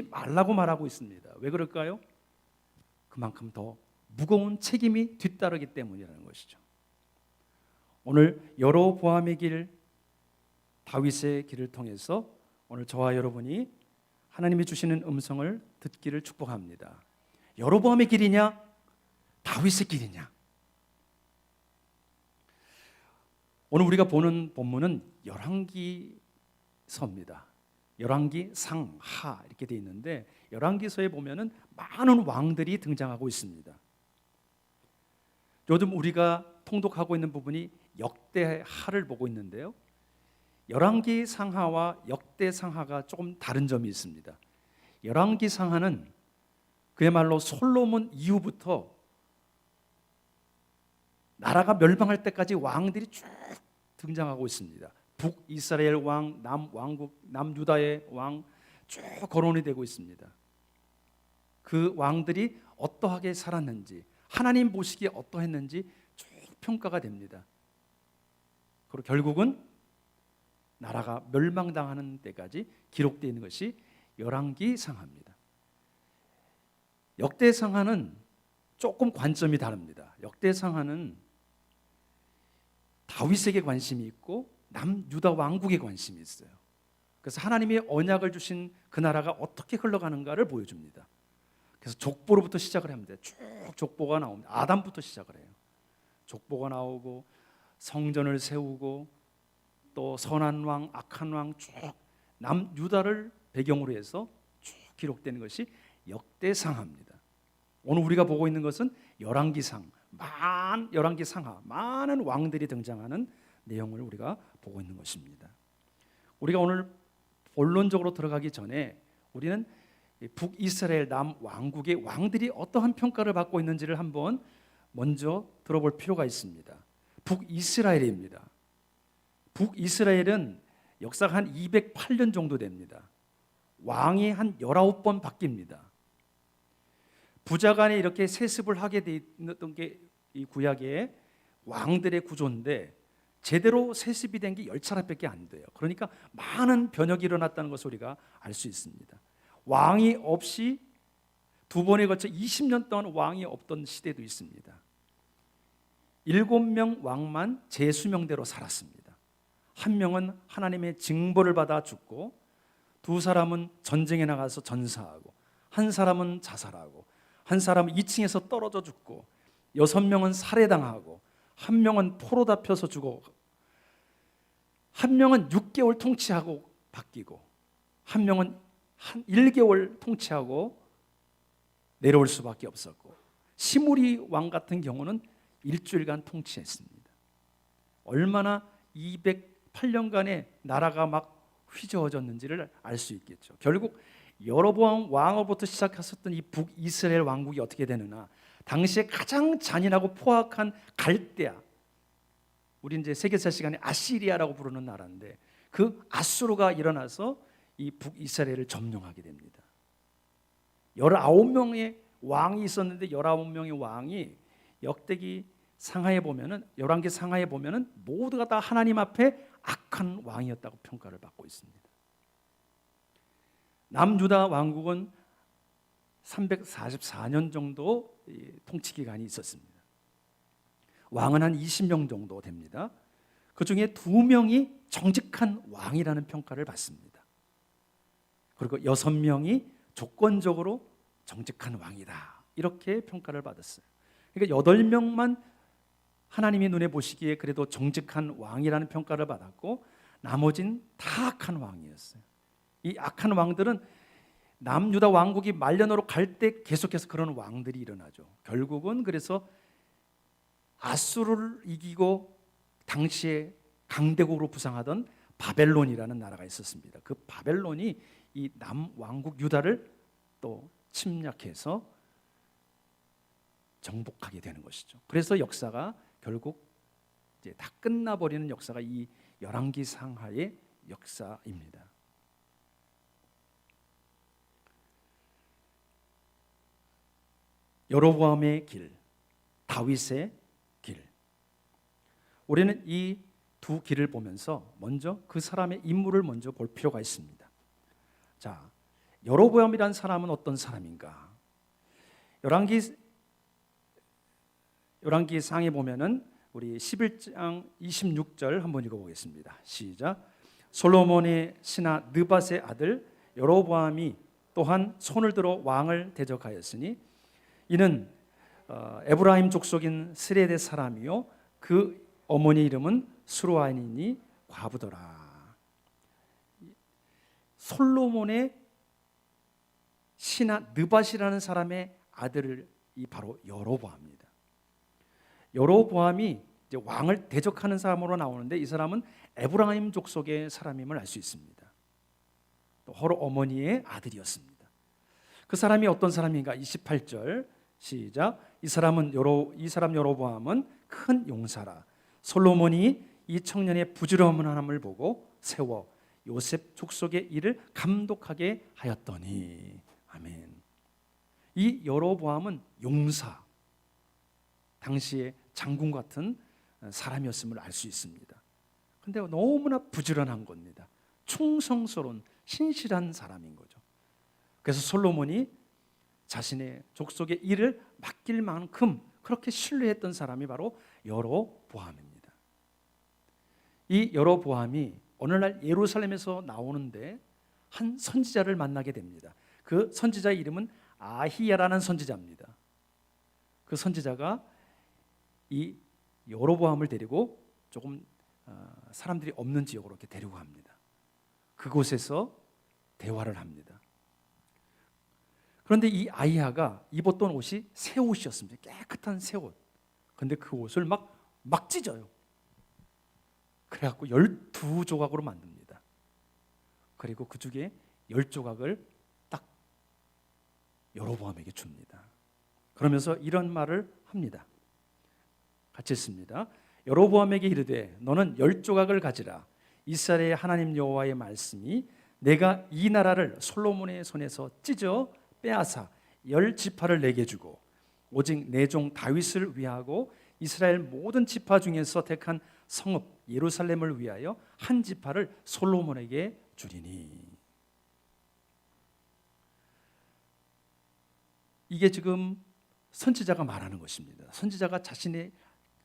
말라고 말하고 있습니다. 왜 그럴까요? 그만큼 더 무거운 책임이 뒤따르기 때문이라는 것이죠. 오늘 여로보암의 길, 다윗의 길을 통해서 오늘 저와 여러분이 하나님이 주시는 음성을 듣기를 축복합니다. 여로보암의 길이냐, 다윗의 길이냐? 오늘 우리가 보는 본문은 열왕기서입니다. 열왕기 상하 이렇게 돼 있는데 열왕기서에 보면은 많은 왕들이 등장하고 있습니다. 요즘 우리가 통독하고 있는 부분이 역대하를 보고 있는데요. 열왕기 상하와 역대 상하가 조금 다른 점이 있습니다. 열왕기 상하는 그야말로 솔로몬 이후부터 나라가 멸망할 때까지 왕들이 쭉 등장하고 있습니다. 북이스라엘 왕, 남왕국, 남유다의 왕 쭉 거론이 되고 있습니다. 그 왕들이 어떠하게 살았는지, 하나님 보시기에 어떠했는지 쭉 평가가 됩니다. 그리고 결국은 나라가 멸망당하는 때까지 기록되어 있는 것이 열왕기 상하입니다. 역대 상하는 조금 관점이 다릅니다. 역대 상하는 다윗에게 관심이 있고 남유다 왕국에 관심이 있어요. 그래서 하나님이 언약을 주신 그 나라가 어떻게 흘러가는가를 보여줍니다. 그래서 족보로부터 시작을 합니다. 쭉 족보가 나옵니다. 아담부터 시작을 해요. 족보가 나오고 성전을 세우고 또 선한 왕, 악한 왕 쭉 남유다를 배경으로 해서 쭉 기록되는 것이 역대상하입니다. 오늘 우리가 보고 있는 것은 열왕기상, 열왕기상하, 많은 왕들이 등장하는 내용을 우리가 보고 있는 것입니다. 우리가 오늘 본론적으로 들어가기 전에 우리는 북이스라엘 남왕국의 왕들이 어떠한 평가를 받고 있는지를 한번 먼저 들어볼 필요가 있습니다. 북이스라엘입니다. 북이스라엘은 역사가 한 208년 정도 됩니다. 왕이 한 19번 바뀝니다. 부자간에 이렇게 세습을 하게 돼 있던 게 이 구약의 왕들의 구조인데 제대로 세습이 된 게 10차례밖에 안 돼요. 그러니까 많은 변혁이 일어났다는 것을 우리가 알 수 있습니다. 왕이 없이 두 번에 걸쳐 20년 동안 왕이 없던 시대도 있습니다. 7명 왕만 제 수명대로 살았습니다. 한 명은 하나님의 징벌을 받아 죽고, 두 사람은 전쟁에 나가서 전사하고, 한 사람은 자살하고, 한 사람은 2층에서 떨어져 죽고, 6명은 살해당하고, 한 명은 포로 잡혀서 죽어, 한 명은 6개월 통치하고 바뀌고, 한 명은 한 1개월 통치하고 내려올 수밖에 없었고, 시므리 왕 같은 경우는 일주일간 통치했습니다. 얼마나 208년간의 나라가 막 휘저어졌는지를 알 수 있겠죠. 결국 여로보암 왕으로부터 시작했었던 이 북이스라엘 왕국이 어떻게 되느냐, 당시에 가장 잔인하고 포악한 갈대아, 우리 이제 세계사 시간에 아시리아라고 부르는 나라인데 그 아수르가 일어나서 이 북이스라엘을 점령하게 됩니다. 19명의 왕이 있었는데 19명의 왕이 역대기 상하에 보면은, 열왕기 상하에 보면은 모두가 다 하나님 앞에 악한 왕이었다고 평가를 받고 있습니다. 남유다 왕국은 344년 정도 통치 기간이 있었습니다. 왕은 한 20명 정도 됩니다. 그 중에 2명이 정직한 왕이라는 평가를 받습니다. 그리고 6명이 조건적으로 정직한 왕이다, 이렇게 평가를 받았어요. 그러니까 8명만 하나님이 눈에 보시기에 그래도 정직한 왕이라는 평가를 받았고, 나머지는 다 악한 왕이었어요. 이 악한 왕들은 남유다 왕국이 말년으로 갈 때 계속해서 그런 왕들이 일어나죠. 결국은 그래서 아수르를 이기고 당시에 강대국으로 부상하던 바벨론이라는 나라가 있었습니다. 그 바벨론이 이 남왕국 유다를 또 침략해서 정복하게 되는 것이죠. 그래서 역사가 결국 이제 다 끝나버리는 역사가 이 열왕기 상하의 역사입니다. 여로보암의 길, 다윗의 길. 우리는 이 두 길을 보면서 먼저 그 사람의 인물을 먼저 볼 필요가 있습니다. 자, 여로보암이란 사람은 어떤 사람인가? 열왕기 상에 보면은 우리 11장 26절 한번 읽어보겠습니다. 시작. 솔로몬의 신하 느밧의 아들 여로보암이 또한 손을 들어 왕을 대적하였으니 이는 에브라임 족속인 스레데 사람이요 그 어머니 이름은 수르아인이니 과부더라. 솔로몬의 신하 느밧이라는 사람의 아들이 바로 여로보암입니다. 여로보암이 이제 왕을 대적하는 사람으로 나오는데 이 사람은 에브라임 족속의 사람임을 알 수 있습니다. 또 호로 어머니의 아들이었습니다. 그 사람이 어떤 사람인가? 28절 시작. 이 사람 여로보암은 큰 용사라. 솔로몬이 이 청년의 부지런함을 보고 세워 요셉 족속의 일을 감독하게 하였더니. 아멘. 이 여로보암은 용사, 당시의 장군 같은 사람이었음을 알 수 있습니다. 근데 너무나 부지런한 겁니다. 충성스러운 신실한 사람인 거죠. 그래서 솔로몬이 자신의 족속의 일을 맡길 만큼 그렇게 신뢰했던 사람이 바로 여로보암입니다. 이 여로보암이 오늘날 예루살렘에서 나오는데 한 선지자를 만나게 됩니다. 그 선지자의 이름은 아히야라는 선지자입니다. 그 선지자가 이 여로보암을 데리고 조금 사람들이 없는 지역으로 이렇게 데리고 갑니다. 그곳에서 대화를 합니다. 그런데 이 아히야가 입었던 옷이 새 옷이었습니다. 깨끗한 새 옷. 그런데 그 옷을 막 찢어요. 그래갖고 12조각으로 만듭니다. 그리고 그 중에 10조각을 딱 여로보암에게 줍니다. 그러면서 이런 말을 합니다. 같이 읽습니다. 여로보암에게 이르되 너는 10조각을 가지라. 이스라엘의 하나님 여호와의 말씀이 내가 이 나라를 솔로몬의 손에서 찢어 빼앗아 10지파를 내게 주고 오직 내 종 다윗을 위하고 이스라엘 모든 지파 중에서 택한 성읍 예루살렘을 위하여 한 지파를 솔로몬에게 주리니. 이게 지금 선지자가 말하는 것입니다. 선지자가 자신의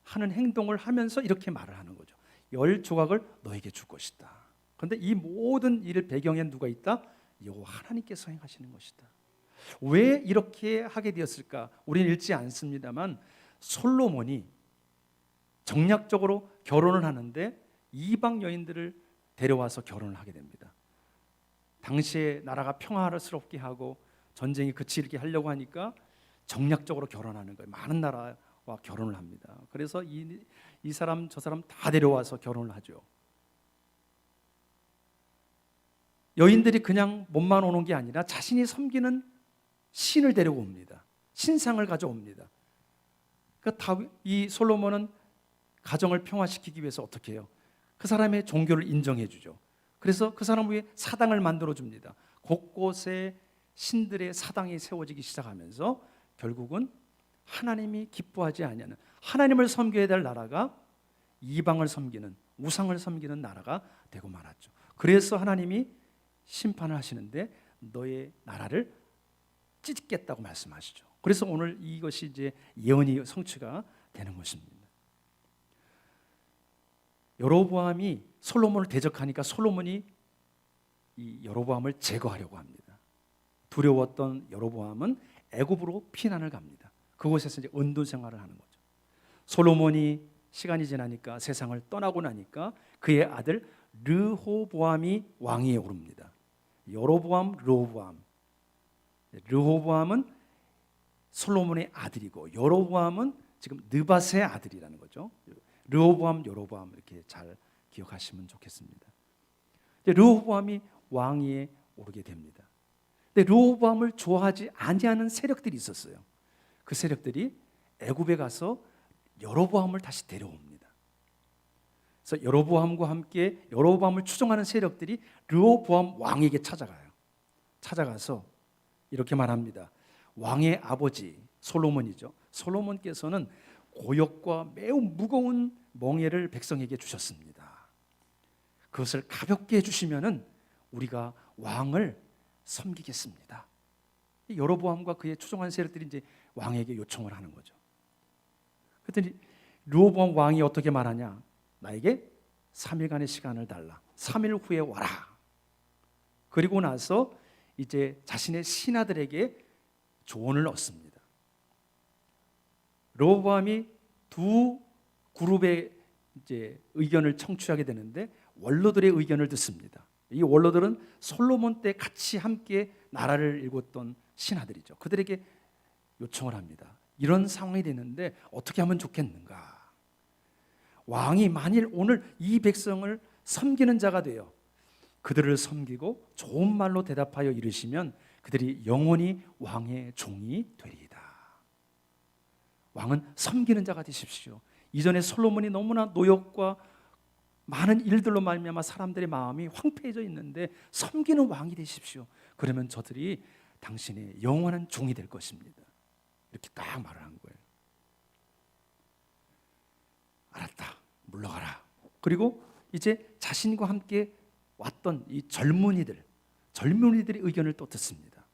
하는 행동을 하면서 이렇게 말을 하는 거죠. 10조각을 너에게 줄 것이다. 그런데 이 모든 일을 배경에 누가 있다? 여호와 하나님께서 행하시는 것이다. 왜 이렇게 하게 되었을까? 우리는 읽지 않습니다만 솔로몬이 정략적으로 결혼을 하는데 이방 여인들을 데려와서 결혼을 하게 됩니다. 당시에 나라가 평화스럽게 하고 전쟁이 그치게 하려고 하니까 정략적으로 결혼하는 거예요. 많은 나라와 결혼을 합니다. 그래서 이 사람 저 사람 다 데려와서 결혼을 하죠. 여인들이 그냥 몸만 오는 게 아니라 자신이 섬기는 신을 데리고 옵니다. 신상을 가져옵니다. 그러니까 이 솔로몬은 가정을 평화시키기 위해서 어떻게 해요? 그 사람의 종교를 인정해 주죠. 그래서 그 사람 위에 사당을 만들어 줍니다. 곳곳에 신들의 사당이 세워지기 시작하면서 결국은 하나님이 기뻐하지 아니하는 하나님을 섬겨야 될 나라가 이방을 섬기는 우상을 섬기는 나라가 되고 말았죠. 그래서 하나님이 심판을 하시는데 너의 나라를 찢겠다고 말씀하시죠. 그래서 오늘 이것이 이제 예언이 성취가 되는 것입니다. 여로보암이 솔로몬을 대적하니까 솔로몬이 이 여로보암을 제거하려고 합니다. 두려웠던 여로보암은 애굽으로 피난을 갑니다. 그곳에서 이제 은둔 생활을 하는 거죠. 솔로몬이 시간이 지나니까 세상을 떠나고 나니까 그의 아들 르호보암이 왕위에 오릅니다. 여로보암, 르호보암. 르호보암은 솔로몬의 아들이고 여로보암은 지금 느밧의 아들이라는 거죠. 르호보암, 여로보암 이렇게 잘 기억하시면 좋겠습니다. 이제 르호보암이 왕위에 오르게 됩니다. 근데 르호보암을 좋아하지 아니하는 세력들이 있었어요. 그 세력들이 애굽에 가서 여로보암을 다시 데려옵니다. 그래서 여로보암과 함께 여로보암을 추종하는 세력들이 르호보암 왕에게 찾아가요. 찾아가서 이렇게 말합니다. 왕의 아버지 솔로몬이죠. 솔로몬께서는 고역과 매우 무거운 멍에를 백성에게 주셨습니다. 그것을 가볍게 해주시면은 우리가 왕을 섬기겠습니다. 여로보암과 그의 추종한 세력들이 이제 왕에게 요청을 하는 거죠. 그랬더니 르호보암 왕이 어떻게 말하냐? 나에게 3일간의 시간을 달라. 3일 후에 와라. 그리고 나서 이제 자신의 신하들에게 조언을 얻습니다. 르호보암이 두 그룹의 이제 의견을 청취하게 되는데 원로들의 의견을 듣습니다. 이 원로들은 솔로몬 때 같이 함께 나라를 일궜던 신하들이죠. 그들에게 요청을 합니다. 이런 상황이 되는데 어떻게 하면 좋겠는가? 왕이 만일 오늘 이 백성을 섬기는 자가 되어 그들을 섬기고 좋은 말로 대답하여 이르시면 그들이 영원히 왕의 종이 되리이다. 왕은 섬기는 자가 되십시오. 이전에 솔로몬이 너무나 노역과 많은 일들로 말미암아 사람들의 마음이 황폐해져 있는데 섬기는 왕이 되십시오. 그러면 저들이 당신의 영원한 종이 될 것입니다. 이렇게 딱 말을 한 거예요. 알았다. 물러가라. 그리고 이제 자신과 함께 왔던 이 젊은이들의 의견을 또 듣습니다.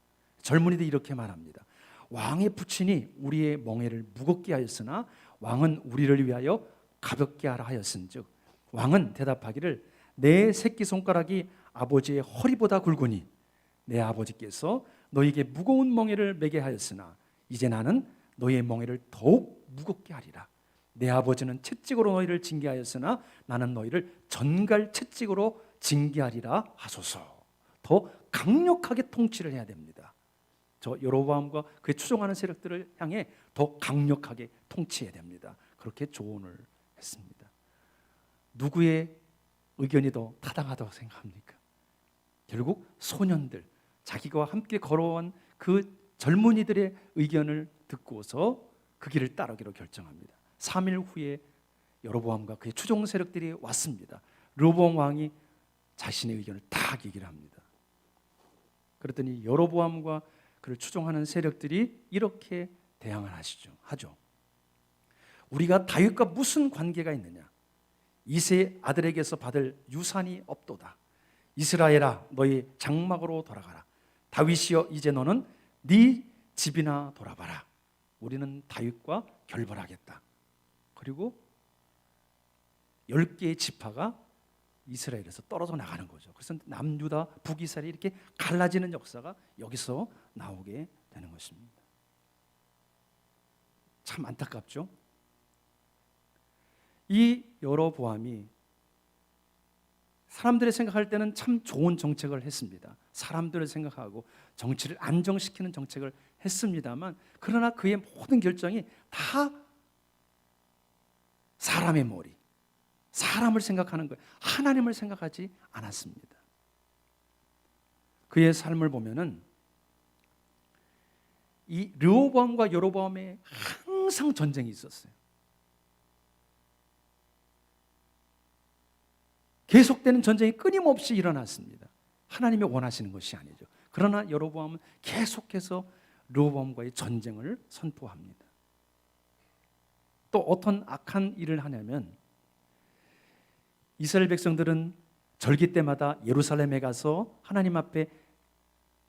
젊은이들이 이렇게 말합니다. 왕의 부친이 우리의 멍에를 무겁게 하였으나 왕은 우리를 위하여 가볍게 하라 하였은즉 왕은 대답하기를 내 새끼손가락이 아버지의 허리보다 굵으니 내 아버지께서 너에게 무거운 멍에를 매게 하였으나 이제 나는 너의 멍에를 더욱 무겁게 하리라. 내 아버지는 채찍으로 너희를 징계하였으나 나는 너희를 전갈 채찍으로 징계하리라 하소서. 더 강력하게 통치를 해야 됩니다. 저 여로보암과 그의 추종하는 세력들을 향해 더 강력하게 통치해야 됩니다. 그렇게 조언을 했습니다. 누구의 의견이 더 타당하다고 생각합니까? 결국 소년들, 자기와 함께 걸어온 그 젊은이들의 의견을 듣고서 그 길을 따르기로 결정합니다. 3일 후에 여로보암과 그의 추종 세력들이 왔습니다. 르호보암 왕이 자신의 의견을 딱 얘기를 합니다. 그랬더니 여로보암과 그를 추종하는 세력들이 이렇게 대항을 하죠. 우리가 다윗과 무슨 관계가 있느냐? 이세 아들에게서 받을 유산이 없도다. 이스라엘아 너희 장막으로 돌아가라. 다윗이여 이제 너는 네 집이나 돌아봐라. 우리는 다윗과 결벌하겠다. 그리고 10개의 지파가 이스라엘에서 떨어져 나가는 거죠. 그래서 남유다, 북이스라엘이 이렇게 갈라지는 역사가 여기서 나오게 되는 것입니다. 참 안타깝죠. 이 여로보암이 사람들이 생각할 때는 참 좋은 정책을 했습니다. 사람들을 생각하고 정치를 안정시키는 정책을 했습니다만 그러나 그의 모든 결정이 다 사람의 머리, 사람을 생각하는 거예요. 하나님을 생각하지 않았습니다. 그의 삶을 보면은 이 르호보암과 여로보암에 항상 전쟁이 있었어요. 계속되는 전쟁이 끊임없이 일어났습니다. 하나님이 원하시는 것이 아니죠. 그러나 여로보암은 계속해서 르호보암과의 전쟁을 선포합니다. 또 어떤 악한 일을 하냐면 이스라엘 백성들은 절기 때마다 예루살렘에 가서 하나님 앞에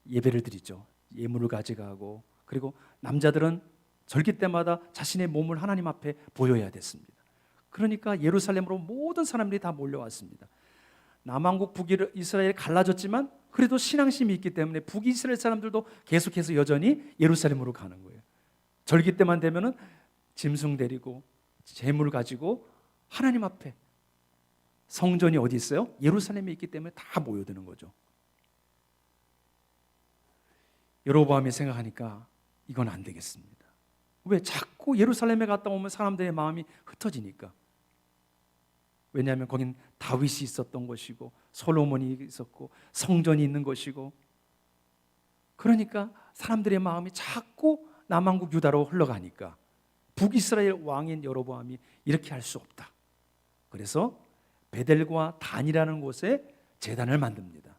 예배를 드리죠. 예물을 가져가고 그리고 남자들은 절기 때마다 자신의 몸을 하나님 앞에 보여야 됐습니다. 그러니까 예루살렘으로 모든 사람들이 다 몰려왔습니다. 남왕국 북이스라엘이 갈라졌지만 그래도 신앙심이 있기 때문에 북이스라엘 사람들도 계속해서 여전히 예루살렘으로 가는 거예요. 절기 때만 되면은 짐승 데리고 재물 가지고 하나님 앞에 성전이 어디 있어요? 예루살렘에 있기 때문에 다 모여드는 거죠. 여로보암이 생각하니까 이건 안 되겠습니다. 왜 자꾸 예루살렘에 갔다 오면 사람들의 마음이 흩어지니까. 왜냐하면 거긴 다윗이 있었던 것이고 솔로몬이 있었고 성전이 있는 것이고, 그러니까 사람들의 마음이 자꾸 남왕국 유다로 흘러가니까 북이스라엘 왕인 여로보암이 이렇게 할 수 없다. 그래서 베델과 단이라는 곳에 제단을 만듭니다.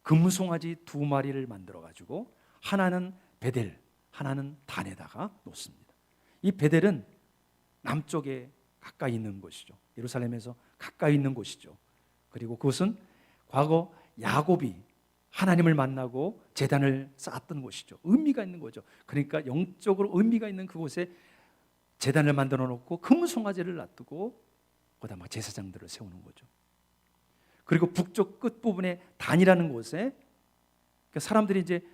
금송아지 2마리를 만들어 가지고 하나는 베델, 하나는 단에다가 놓습니다. 이 베델은 남쪽에 가까이 있는 곳이죠. 예루살렘에서 가까이 있는 곳이죠. 그리고 그것은 과거 야곱이 하나님을 만나고 제단을 쌓았던 곳이죠. 의미가 있는 거죠. 그러니까 영적으로 의미가 있는 그곳에 제단을 만들어 놓고 금송아지를 놔두고 거기다 막 제사장들을 세우는 거죠. 그리고 북쪽 끝부분에 단이라는 곳에 사람들이 이제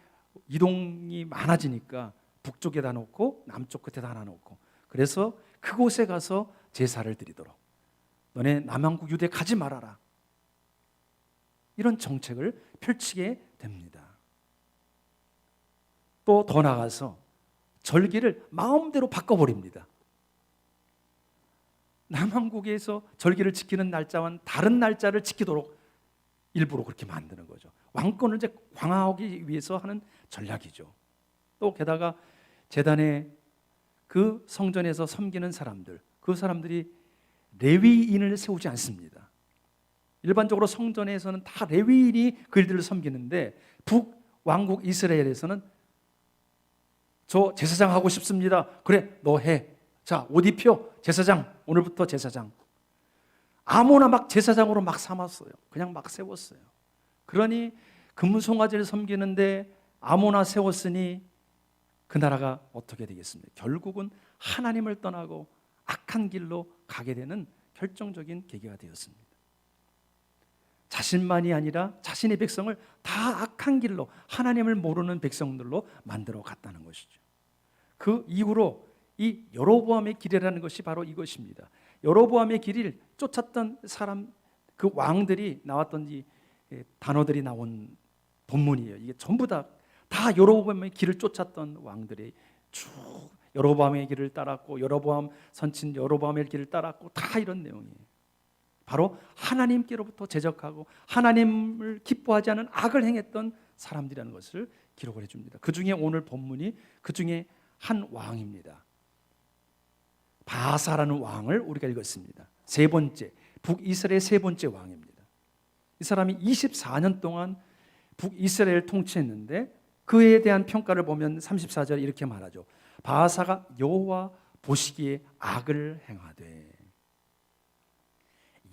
이동이 많아지니까 북쪽에다 놓고 남쪽 끝에다 하나 놓고, 그래서 그곳에 가서 제사를 드리도록, 너네 남왕국 유대 가지 말아라, 이런 정책을 펼치게 됩니다. 또 더 나아가서 절기를 마음대로 바꿔버립니다. 남왕국에서 절기를 지키는 날짜와는 다른 날짜를 지키도록 일부러 그렇게 만드는 거죠. 왕권을 이제 강화하기 위해서 하는 전략이죠. 또 게다가 제단에 그 성전에서 섬기는 사람들, 그 사람들이 레위인을 세우지 않습니다. 일반적으로 성전에서는 다 레위인이 그 일들을 섬기는데 북왕국 이스라엘에서는 저 제사장 하고 싶습니다. 그래, 너 해. 자, 옷 입혀. 제사장, 오늘부터 제사장. 아무나 막 제사장으로 막 삼았어요. 그냥 막 세웠어요. 그러니 금송아지를 섬기는데 아무나 세웠으니 그 나라가 어떻게 되겠습니까? 결국은 하나님을 떠나고 악한 길로 가게 되는 결정적인 계기가 되었습니다. 자신만이 아니라 자신의 백성을 다 악한 길로, 하나님을 모르는 백성들로 만들어 갔다는 것이죠. 그 이후로 이 여로보암의 길이라는 것이 바로 이것입니다. 여로보암의 길을 쫓았던 사람, 그 왕들이 나왔던 이 단어들이 나온 본문이에요. 이게 전부 다 여로보암의 길을 쫓았던 왕들이 쭉 여로보암의 길을 따랐고, 여로보암 선친 여로보암의 길을 따랐고, 다 이런 내용이에요. 바로 하나님께로부터 제적하고 하나님을 기뻐하지 않은 악을 행했던 사람들이라는 것을 기록을 해줍니다. 그 중에 오늘 본문이 그 중에 한 왕입니다. 바사라는 왕을 우리가 읽었습니다. 세 번째, 북이스라엘 세 번째 왕입니다. 이 사람이 24년 동안 북이스라엘을 통치했는데 그에 대한 평가를 보면 34절 이렇게 말하죠. 바사가 여호와 보시기에 악을 행하되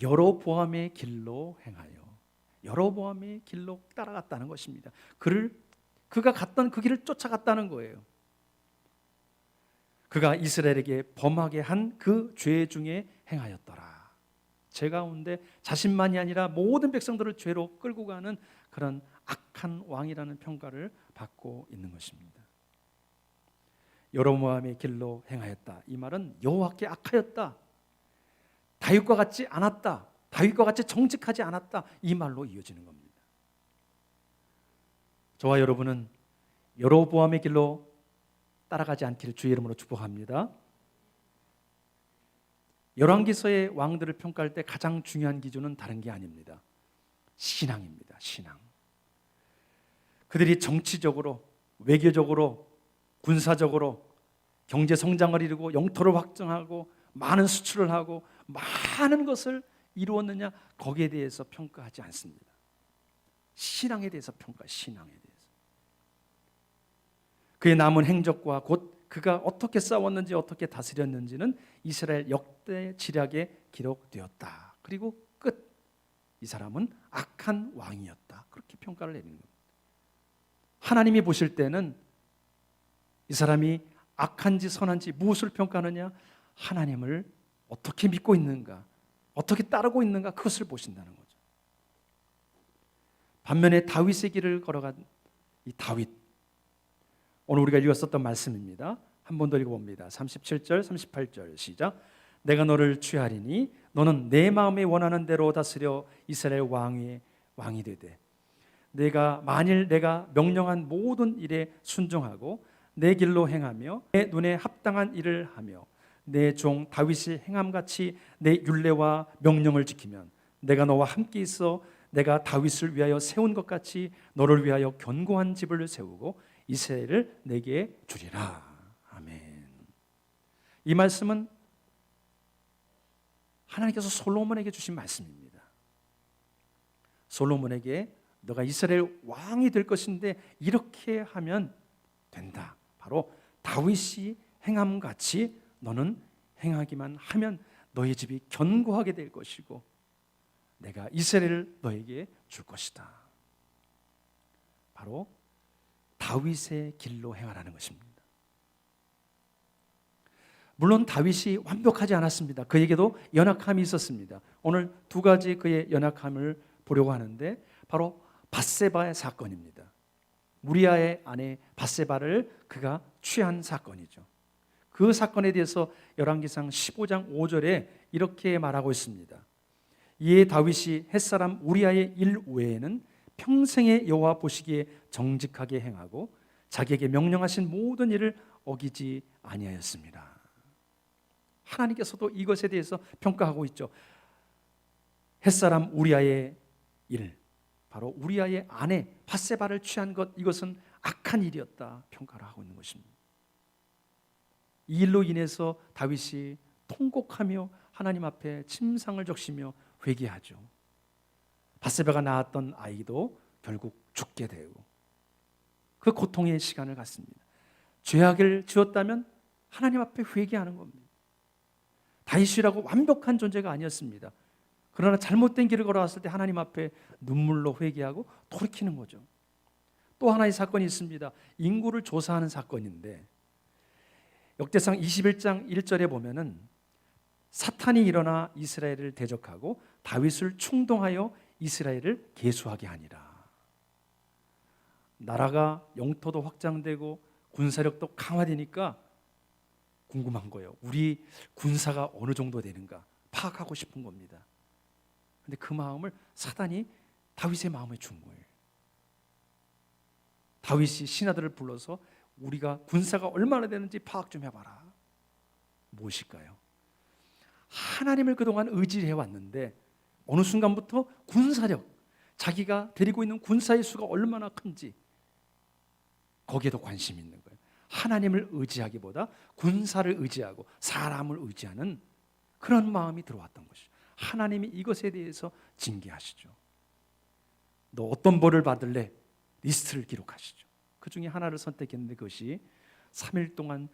여로보암의 길로 행하여, 여로보암의 길로 따라갔다는 것입니다. 그가 갔던 그 길을 쫓아갔다는 거예요. 그가 이스라엘에게 범하게 한 그 죄 중에 행하였더라. 죄 가운데 자신만이 아니라 모든 백성들을 죄로 끌고 가는 그런 악한 왕이라는 평가를 받고 있는 것입니다. 여로보암의 길로 행하였다. 이 말은 여호와께 악하였다. 다윗과 같지 않았다. 다윗과 같이 정직하지 않았다. 이 말로 이어지는 겁니다. 저와 여러분은 여로보암의 길로 따라가지 않기를 주의 이름으로 축복합니다. 열왕기서의 왕들을 평가할 때 가장 중요한 기준은 다른 게 아닙니다. 신앙입니다. 신앙. 그들이 정치적으로, 외교적으로, 군사적으로 경제 성장을 이루고 영토를 확장하고 많은 수출을 하고 많은 것을 이루었느냐, 거기에 대해서 평가하지 않습니다. 신앙에 대해서 신앙에 대해서. 그의 남은 행적과 곧 그가 어떻게 싸웠는지 어떻게 다스렸는지는 이스라엘 역대 지략에 기록되었다. 그리고 끝. 이 사람은 악한 왕이었다. 그렇게 평가를 내리는 겁니다. 하나님이 보실 때는 이 사람이 악한지 선한지 무엇을 평가하느냐? 하나님을 어떻게 믿고 있는가, 어떻게 따르고 있는가, 그것을 보신다는 거죠. 반면에 다윗의 길을 걸어간 이 다윗, 오늘 우리가 읽었었던 말씀입니다. 한 번 더 읽어봅니다. 37절 38절 시작. 내가 너를 취하리니 너는 내 마음에 원하는 대로 다스려 이스라엘 왕이 되되, 만일 내가 명령한 모든 일에 순종하고 내 길로 행하며 내 눈에 합당한 일을 하며 내 종 다윗이 행함같이 내 율례와 명령을 지키면 내가 너와 함께 있어 내가 다윗을 위하여 세운 것 같이 너를 위하여 견고한 집을 세우고 이스라엘을 내게 주리라. 아멘. 이 말씀은 하나님께서 솔로몬에게 주신 말씀입니다. 솔로몬에게 너가 이스라엘 왕이 될 것인데 이렇게 하면 된다. 바로 다윗이 행함같이 너는 행하기만 하면 너의 집이 견고하게 될 것이고 내가 이스라엘을 너에게 줄 것이다. 바로 다윗의 길로 행하라는 것입니다. 물론 다윗이 완벽하지 않았습니다. 그에게도 연약함이 있었습니다. 오늘 두 가지 그의 연약함을 보려고 하는데 바로 밧세바의 사건입니다. 우리아의 아내 밧세바를 그가 취한 사건이죠. 그 사건에 대해서 열왕기상 15장 5절에 이렇게 말하고 있습니다. 이에 다윗이 햇사람 우리아의 일 외에는 평생의 여호와 보시기에 정직하게 행하고 자기에게 명령하신 모든 일을 어기지 아니하였습니다. 하나님께서도 이것에 대해서 평가하고 있죠. 햇사람 우리아의 일, 바로 우리아의 아내 밧세바를 취한 것, 이것은 악한 일이었다 평가를 하고 있는 것입니다. 이 일로 인해서 다윗이 통곡하며 하나님 앞에 침상을 적시며 회개하죠. 밧세바가 낳았던 아이도 결국 죽게 되고 그 고통의 시간을 갖습니다. 죄악을 지었다면 하나님 앞에 회개하는 겁니다. 다윗이라고 완벽한 존재가 아니었습니다. 그러나 잘못된 길을 걸어왔을 때 하나님 앞에 눈물로 회개하고 돌이키는 거죠. 또 하나의 사건이 있습니다. 인구를 조사하는 사건인데 역대상 21장 1절에 보면은 사탄이 일어나 이스라엘을 대적하고 다윗을 충동하여 이스라엘을 계수하게 하니라. 나라가 영토도 확장되고 군사력도 강화되니까 궁금한 거예요. 우리 군사가 어느 정도 되는가 파악하고 싶은 겁니다. 근데 그 마음을 사단이 다윗의 마음에 준 거예요. 다윗이 신하들을 불러서 우리가 군사가 얼마나 되는지 파악 좀 해봐라. 무엇일까요? 하나님을 그동안 의지해 왔는데 어느 순간부터 군사력, 자기가 데리고 있는 군사의 수가 얼마나 큰지 거기에도 관심이 있는 거예요. 하나님을 의지하기보다 군사를 의지하고 사람을 의지하는 그런 마음이 들어왔던 것이죠. 하나님이 이것에 대해서 징계하시죠. 너 어떤 벌을 받을래? 리스트를 기록하시죠. 그 중에 하나를 선택했는데 그것이 3일 동안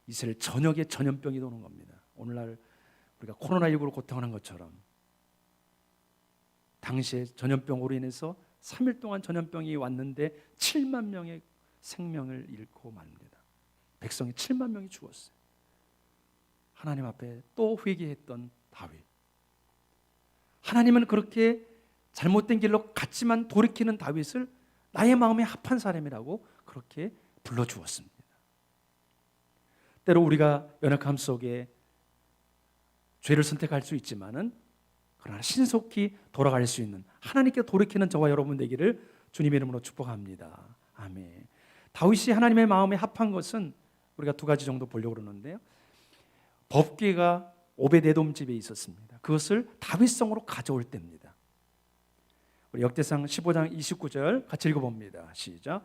이스라엘 전역에 전염병이 도는 겁니다. 오늘날 우리가 코로나19로 고통하는 것처럼 당시에 전염병으로 인해서 3일 동안 전염병이 왔는데 7만 명의 생명을 잃고 맙니다. 백성이 7만 명이 죽었어요. 하나님 앞에 또 회개했던 다윗. 하나님은 그렇게 잘못된 길로 갔지만 돌이키는 다윗을 나의 마음에 합한 사람이라고 그렇게 불러주었습니다. 때로 우리가 연약함 속에 죄를 선택할 수 있지만은 그러나 신속히 돌아갈 수 있는 하나님께 돌이키는 저와 여러분 되기를 주님의 이름으로 축복합니다. 아멘. 다윗이 하나님의 마음에 합한 것은 우리가 두 가지 정도 보려고 그러는데요. 법궤가 오벳에돔 집에 있었습니다. 그것을 다윗성으로 가져올 때입니다. 우리 역대상 15장 29절 같이 읽어봅니다. 시작.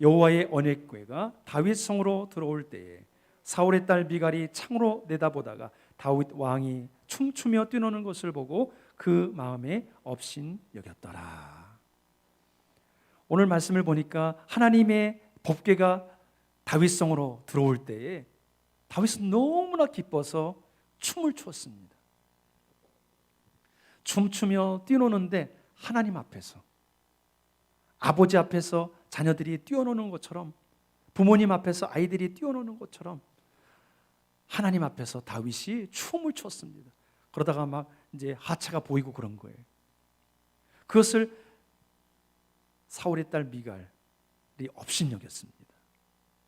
여호와의 언약궤가 다윗성으로 들어올 때에 사울의 딸 미갈이 창으로 내다보다가 다윗 왕이 춤추며 뛰노는 것을 보고 그 마음에 업신 여겼더라. 오늘 말씀을 보니까 하나님의 법궤가 다윗성으로 들어올 때에 다윗은 너무나 기뻐서 춤을 추었습니다. 춤추며 뛰노는데 하나님 앞에서, 아버지 앞에서 자녀들이 뛰어노는 것처럼, 부모님 앞에서 아이들이 뛰어노는 것처럼 하나님 앞에서 다윗이 춤을 췄습니다. 그러다가 막 이제 하차가 보이고 그런 거예요. 그것을 사울의 딸 미갈이 업신여겼습니다.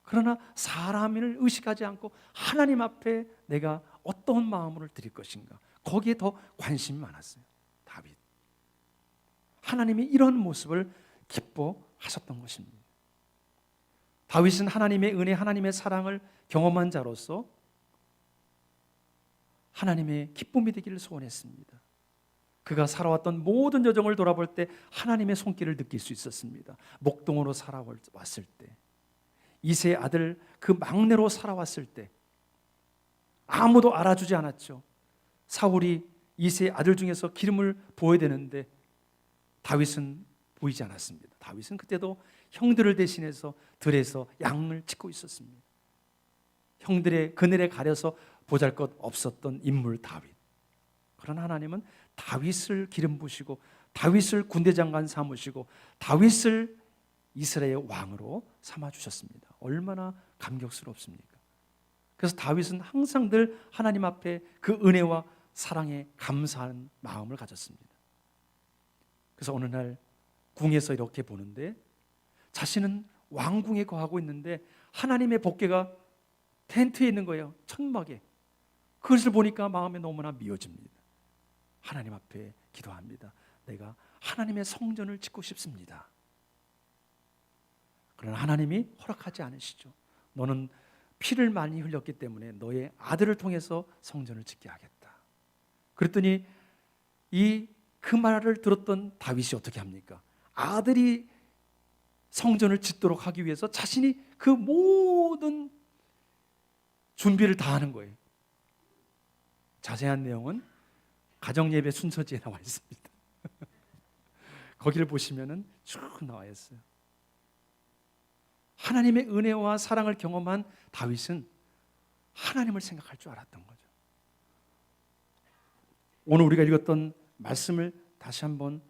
그러나 사람을 의식하지 않고 하나님 앞에 내가 어떤 마음으로 드릴 것인가, 거기에 더 관심이 많았어요. 다윗. 하나님이 이런 모습을 기뻐하셨던 것입니다. 다윗은 하나님의 은혜, 하나님의 사랑을 경험한 자로서 하나님의 기쁨이 되기를 소원했습니다. 그가 살아왔던 모든 여정을 돌아볼 때 하나님의 손길을 느낄 수 있었습니다. 목동으로 살아왔을 때, 이세의 아들 그 막내로 살아왔을 때 아무도 알아주지 않았죠. 사울이 이세의 아들 중에서 기름을 부어야 되는데 다윗은 보이지 않았습니다. 다윗은 그때도 형들을 대신해서 들에서 양을 치고 있었습니다. 형들의 그늘에 가려서 보잘것 없었던 인물 다윗. 그러나 하나님은 다윗을 기름 부시고 다윗을 군대장관 삼으시고 다윗을 이스라엘의 왕으로 삼아 주셨습니다. 얼마나 감격스럽습니까? 그래서 다윗은 항상 늘 하나님 앞에 그 은혜와 사랑에 감사한 마음을 가졌습니다. 그래서 어느 날 궁에서 이렇게 보는데 자신은 왕궁에 거하고 있는데 하나님의 복궤가 텐트에 있는 거예요. 천막에. 그것을 보니까 마음에 너무나 미어집니다. 하나님 앞에 기도합니다. 내가 하나님의 성전을 짓고 싶습니다. 그러나 하나님이 허락하지 않으시죠. 너는 피를 많이 흘렸기 때문에 너의 아들을 통해서 성전을 짓게 하겠다. 그랬더니 그 말을 들었던 다윗이 어떻게 합니까? 아들이 성전을 짓도록 하기 위해서 자신이 그 모든 준비를 다 하는 거예요. 자세한 내용은 가정예배 순서지에 나와 있습니다. 거기를 보시면은 쭉 나와 있어요. 하나님의 은혜와 사랑을 경험한 다윗은 하나님을 생각할 줄 알았던 거죠. 오늘 우리가 읽었던 말씀을 다시 한번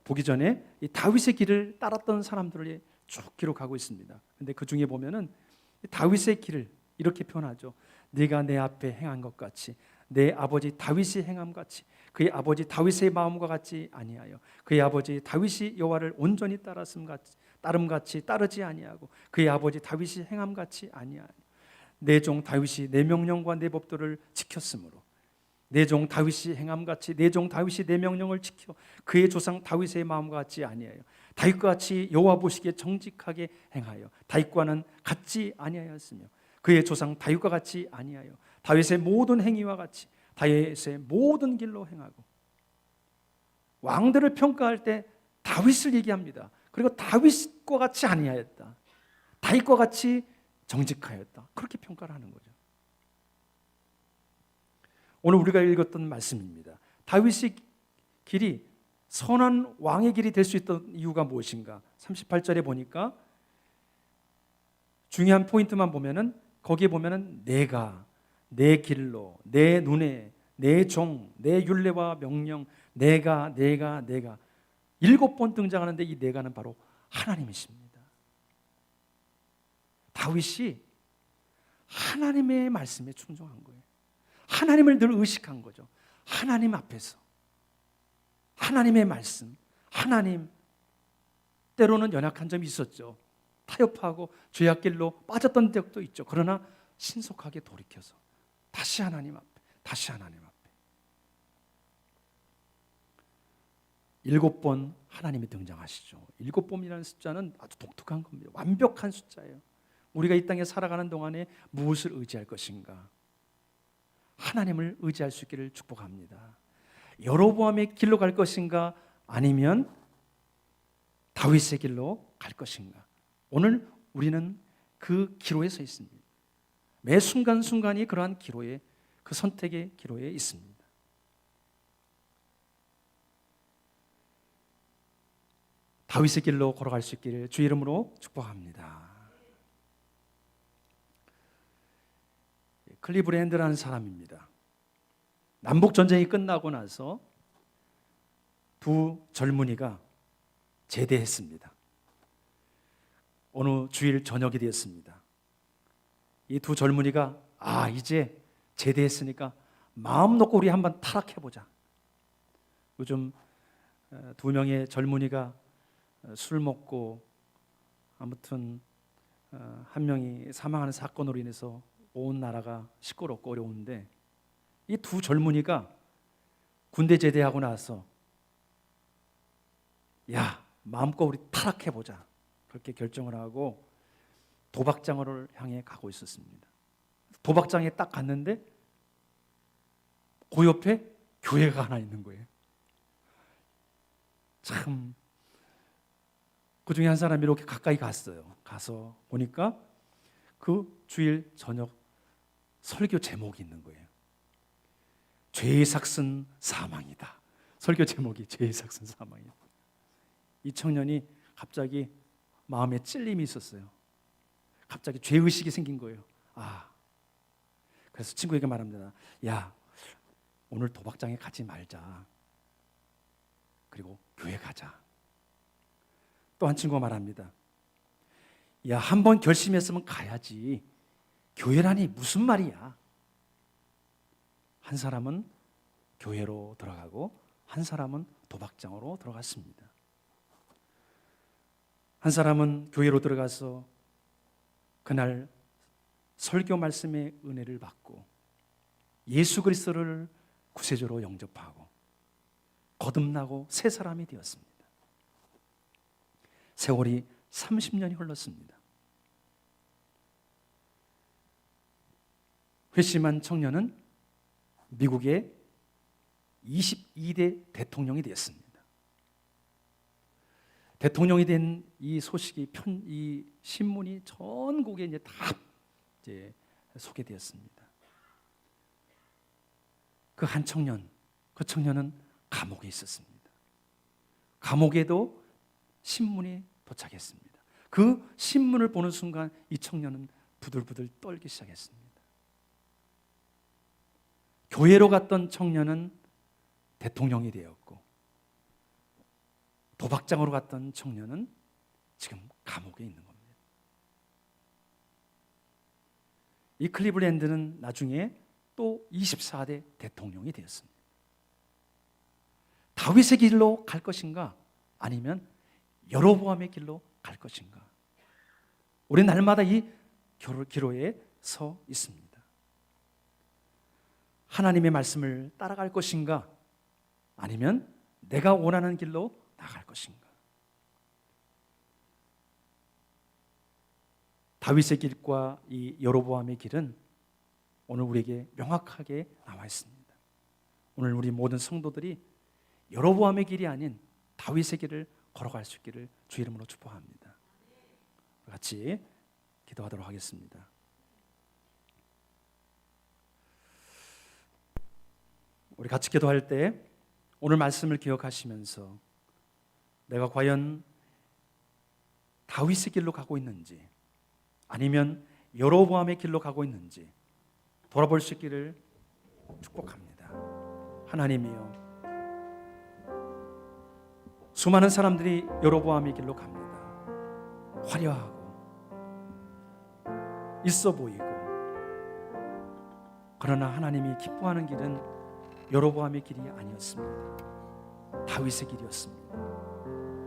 보기 전에 이 다윗의 길을 따랐던 사람들을 쭉 기록하고 있습니다. 근데 그 중에 보면은 다윗의 길을 이렇게 표현하죠. 네가 내 앞에 행한 것 같이 내 아버지 다윗이 행함 같이 그의 아버지 다윗의 마음과 같이 아니하여 그의 아버지 다윗이 여호와를 온전히 따름 같이 따르지 아니하고 그의 아버지 다윗이 행함 같이 아니하여 내 종 다윗이 내 명령과 내 법도를 지켰으므로 내 종 다윗이 행함 같이 내 종 다윗이 내 명령을 지켜 그의 조상 다윗의 마음과 같지 아니하여 다윗과 같이 여호와 보시기에 정직하게 행하여 다윗과는 같지 아니하였으며 그의 조상 다윗과 같이 아니하여 다윗의 모든 행위와 같이 다윗의 모든 길로 행하고 왕들을 평가할 때 다윗을 얘기합니다. 그리고 다윗과 같이 아니하였다. 다윗과 같이 정직하였다. 그렇게 평가를 하는 거죠. 오늘 우리가 읽었던 말씀입니다. 다윗의 길이 선한 왕의 길이 될 수 있던 이유가 무엇인가? 38절에 보니까 중요한 포인트만 보면은 거기에 보면은 내가 내 길로 내 눈에 내 종 내 율례와 명령 내가 7번 등장하는데 이 내가는 바로 하나님이십니다. 다윗이 하나님의 말씀에 충성한 거예요. 하나님을 늘 의식한 거죠. 하나님 앞에서 하나님의 말씀, 하나님. 때로는 연약한 점이 있었죠. 타협하고 죄악길로 빠졌던 적도 있죠. 그러나 신속하게 돌이켜서 다시 하나님 앞에, 다시 하나님 앞에. 7번 하나님이 등장하시죠. 7번이라는 숫자는 아주 독특한 겁니다. 완벽한 숫자예요. 우리가 이 땅에 살아가는 동안에 무엇을 의지할 것인가? 하나님을 의지할 수 있기를 축복합니다. 여로보암의 길로 갈 것인가? 아니면 다윗의 길로 갈 것인가? 오늘 우리는 그 기로에 서 있습니다. 매 순간순간이 그러한 기로에, 그 선택의 기로에 있습니다. 다윗의 길로 걸어갈 수 있기를 주 이름으로 축복합니다. 클리브랜드라는 사람입니다. 남북 전쟁이 끝나고 나서 두 젊은이가 제대했습니다. 어느 주일 저녁이 되었습니다. 이 두 젊은이가 이제 제대했으니까 마음 놓고 우리 한번 타락해보자. 요즘 두 명의 젊은이가 술 먹고 아무튼 한 명이 사망하는 사건으로 인해서 온 나라가 시끄럽고 어려운데 이 두 젊은이가 군대 제대하고 나서 마음껏 우리 타락해보자 그렇게 결정을 하고 도박장을 향해 가고 있었습니다. 도박장에 딱 갔는데 그 옆에 교회가 하나 있는 거예요. 참, 그 중에 한 사람이 이렇게 가까이 갔어요. 가서 보니까 그 주일 저녁 설교 제목이 있는 거예요. 죄의 삭은 사망이다. 설교 제목이 죄의 삭은 사망이다. 이 청년이 갑자기 마음에 찔림이 있었어요. 갑자기 죄의식이 생긴 거예요. 그래서 친구에게 말합니다. 야, 오늘 도박장에 가지 말자. 그리고 교회 가자. 또 한 친구가 말합니다. 야, 한번 결심했으면 가야지. 교회라니 무슨 말이야. 한 사람은 교회로 들어가고 한 사람은 도박장으로 들어갔습니다. 한 사람은 교회로 들어가서 그날 설교 말씀의 은혜를 받고 예수 그리스도를 구세주로 영접하고 거듭나고 새 사람이 되었습니다. 세월이 30년이 흘렀습니다. 회심한 청년은 미국의 22대 대통령이 되었습니다. 대통령이 된 이 소식이 이 신문이 전국에 이제 다 소개되었습니다. 그 한 청년, 그 청년은 감옥에 있었습니다. 감옥에도 신문이 도착했습니다. 그 신문을 보는 순간 이 청년은 부들부들 떨기 시작했습니다. 교회로 갔던 청년은 대통령이 되었고 도박장으로 갔던 청년은 지금 감옥에 있는 겁니다. 이 클리블랜드는 나중에 또 24대 대통령이 되었습니다. 다윗의 길로 갈 것인가 아니면 여로보암의 길로 갈 것인가? 우리 날마다 이 기로에 서 있습니다. 하나님의 말씀을 따라갈 것인가 아니면 내가 원하는 길로 나갈 것인가? 다윗의 길과 이 여로보암의 길은 오늘 우리에게 명확하게 나와 있습니다. 오늘 우리 모든 성도들이 여로보암의 길이 아닌 다윗의 길을 걸어갈 수 있기를 주 이름으로 축복합니다. 같이 기도하도록 하겠습니다. 우리 같이 기도할 때 오늘 말씀을 기억하시면서 내가 과연 다윗의 길로 가고 있는지 아니면 여로보암의 길로 가고 있는지 돌아볼 수 있기를 축복합니다. 하나님이여, 수많은 사람들이 여로보암의 길로 갑니다. 화려하고 있어 보이고, 그러나 하나님이 기뻐하는 길은 여로보암의 길이 아니었습니다. 다윗의 길이었습니다.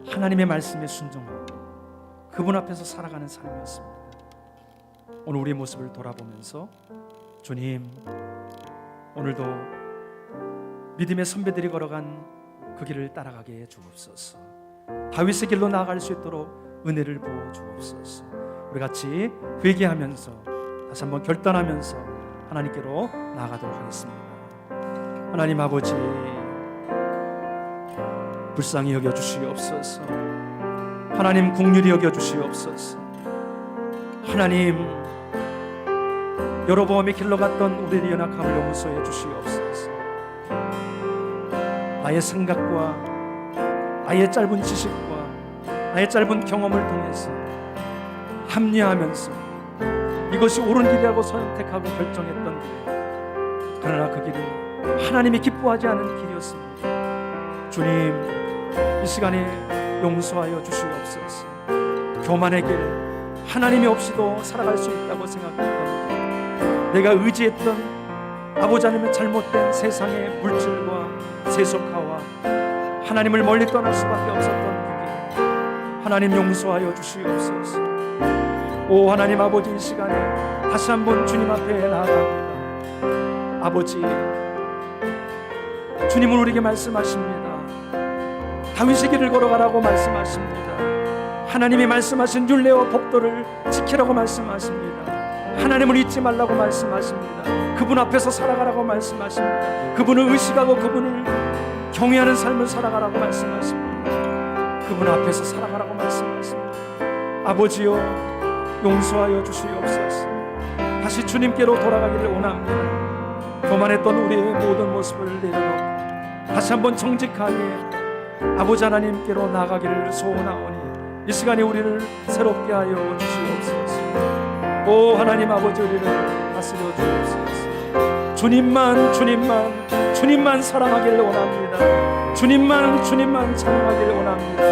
하나님의 말씀에 순종하고 그분 앞에서 살아가는 삶이었습니다. 오늘 우리의 모습을 돌아보면서 주님, 오늘도 믿음의 선배들이 걸어간 그 길을 따라가게 해 주옵소서. 다윗의 길로 나아갈 수 있도록 은혜를 부어 주옵소서. 우리 같이 회개하면서 다시 한번 결단하면서 하나님께로 나아가도록 하겠습니다. 하나님 아버지, 불쌍히 여겨 주시옵소서. 하나님 긍휼히 여겨 주시옵소서. 하나님, 여로보암의 길로 갔던 우리의 연약함을 용서해 주시옵소서. 나의 생각과 나의 짧은 지식과 나의 짧은 경험을 통해서 합리화하면서 이것이 옳은 길이라고 선택하고 결정했던 길, 그러나 그 길은 하나님이 기뻐하지 않은 길이었습니다. 주님, 이 시간에 용서하여 주시옵소서. 교만의 길, 하나님이 없이도 살아갈 수 있다고 생각했던 길, 내가 의지했던 아버지 하나님의 잘못된 세상의 물질과 세속화와 하나님을 멀리 떠날 수밖에 없었던 그 길, 하나님 용서하여 주시옵소서. 오 하나님 아버지, 이 시간에 다시 한번 주님 앞에 나아갑니다. 아버지, 주님은 우리에게 말씀하십니다. 다윗의 길을 걸어가라고 말씀하십니다. 하나님이 말씀하신 율례와 법도를 지키라고 말씀하십니다. 하나님을 잊지 말라고 말씀하십니다. 그분 앞에서 살아가라고 말씀하십니다. 그분을 의식하고 그분을 경외하는 삶을 살아가라고 말씀하십니다. 그분 앞에서 살아가라고 말씀하십니다. 아버지여, 용서하여 주시옵소서. 다시 주님께로 돌아가기를 원합니다. 교만했던 우리의 모든 모습을 내려놓고 다시 한번 정직하게 아버지 하나님께로 나아가기를 소원하오니 이 시간에 우리를 새롭게 하여 주시옵소서. 오 하나님 아버지, 우리를 다스려 주옵소서. 주님만 사랑하기를 원합니다. 주님만 찬양하기를 원합니다.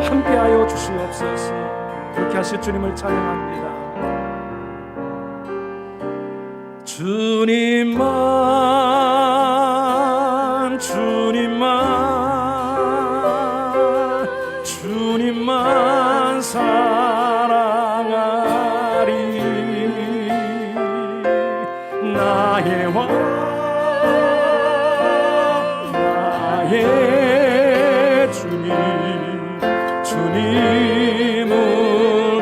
함께하여 주시옵소서. 그렇게 하실 주님을 찬양합니다. 주님만 사랑하리. 나의 왕 나의 주님을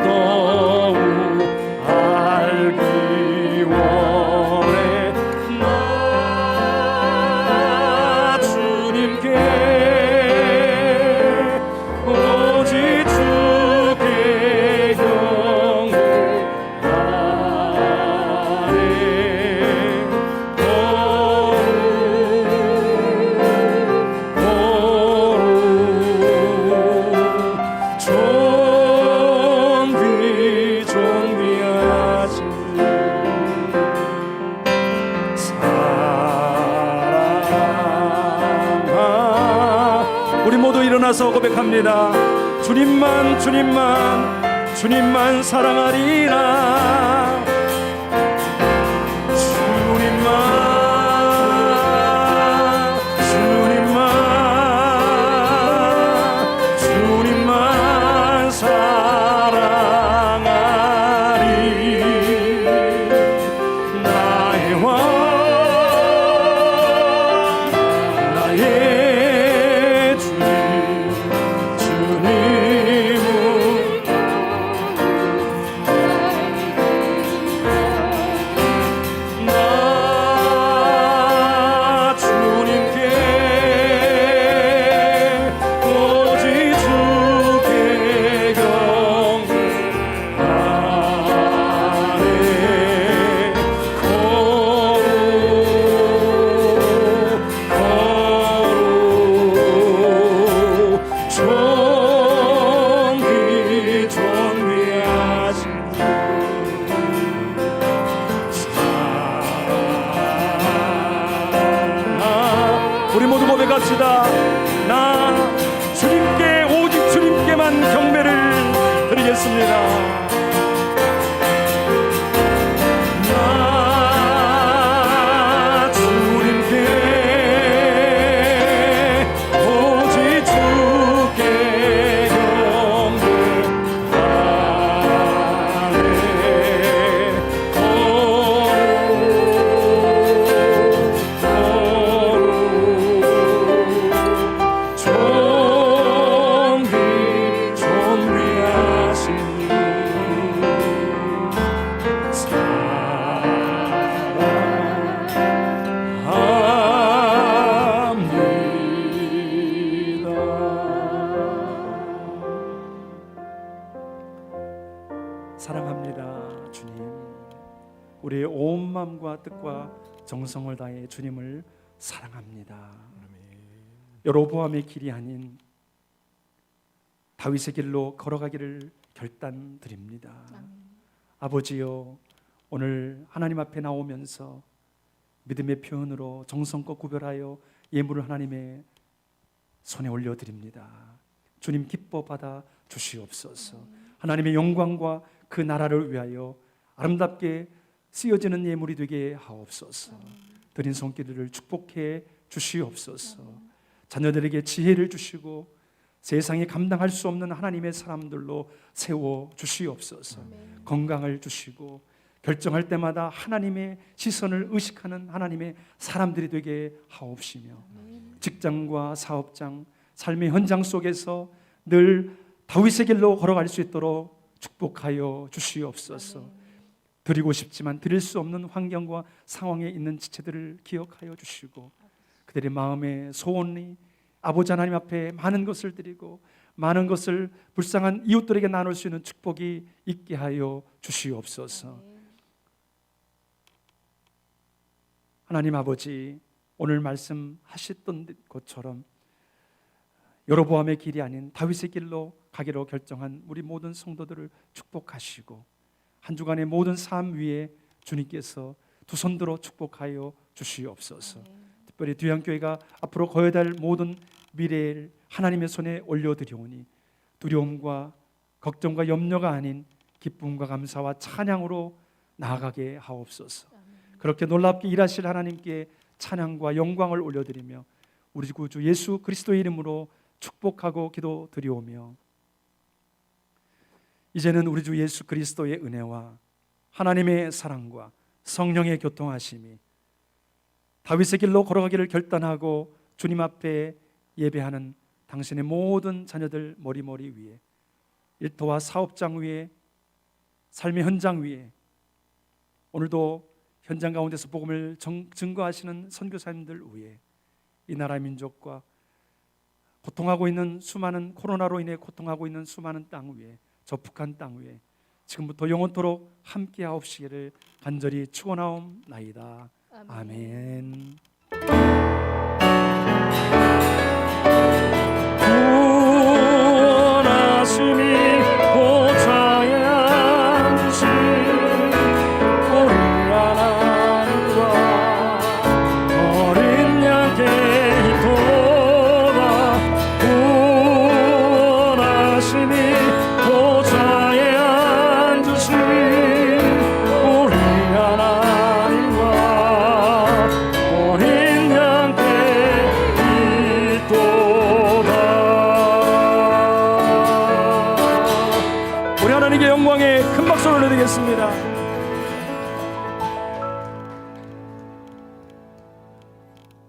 더욱 알기 원해. 나 주님께 오직 주께 경배하네. 존귀하신 사랑아. 우리 모두 일어나서 고백합니다. 주님만 사랑하리라. 주님만 사랑하리. 나의 왕 나의 주님을 나 주님께 오직 주께 경배하네. 존귀하신 우리 모두 고백합시다. 나 주님께 오직 주님께만 경배를 드리겠습니다. 나 주님께 오직 주께 사랑합니다. 주님, 우리의 온 마음과 뜻과 정성을 다해 주님을 사랑합니다. 여로보암의 길이 아닌 다윗의 길로 걸어가기를 결단드립니다. 아버지여, 오늘 하나님 앞에 나오면서 믿음의 표현으로 정성껏 구별하여 예물을 하나님의 손에 올려드립니다. 주님 기뻐 받아 주시옵소서. 하나님의 영광과 그 나라를 위하여 아름답게 쓰여지는 예물이 되게 하옵소서. 드린 손길을 축복해 주시옵소서. 자녀들에게 지혜를 주시고 세상에 감당할 수 없는 하나님의 사람들로 세워 주시옵소서. 건강을 주시고 결정할 때마다 하나님의 시선을 의식하는 하나님의 사람들이 되게 하옵시며 직장과 사업장, 삶의 현장 속에서 늘 다윗의 길로 걸어갈 수 있도록 축복하여 주시옵소서. 드리고 싶지만 드릴 수 없는 환경과 상황에 있는 지체들을 기억하여 주시고 그들의 마음의 소원이 아버지 하나님 앞에 많은 것을 드리고 많은 것을 불쌍한 이웃들에게 나눌 수 있는 축복이 있게 하여 주시옵소서. 하나님 아버지, 오늘 말씀하셨던 것처럼 여로보암의 길이 아닌 다윗의 길로 가기로 결정한 우리 모든 성도들을 축복하시고 한 주간의 모든 삶 위에 주님께서 두 손 들어 축복하여 주시옵소서. 특별히 두양교회가 앞으로 거야 될 모든 미래를 하나님의 손에 올려드리오니 두려움과 걱정과 염려가 아닌 기쁨과 감사와 찬양으로 나아가게 하옵소서. 그렇게 놀랍게 일하실 하나님께 찬양과 영광을 올려드리며 우리 구주 예수 그리스도의 이름으로 축복하고 기도드리오며 이제는 우리 주 예수 그리스도의 은혜와 하나님의 사랑과 성령의 교통하심이 다윗의 길로 걸어가기를 결단하고 주님 앞에 예배하는 당신의 모든 자녀들 머리머리 위에, 일터와 사업장 위에, 삶의 현장 위에, 오늘도 현장 가운데서 복음을 증거하시는 선교사님들 위에, 이 나라 민족과 고통하고 있는 수많은 코로나로 인해 고통하고 있는 수많은 땅 위에, 저 북한 땅 위에 지금부터 영원토록 함께 하옵시기를 간절히 축원하옵나이다. 아멘. 구원하심이 보좌에 앉으신 우리 하나님과 어린 양께 이토록 구원하심이 보좌에 앉으신 우리 하나님과 어린 양께 이토록 우리 하나님께 영광의 큰 박수를 올려드리겠습니다.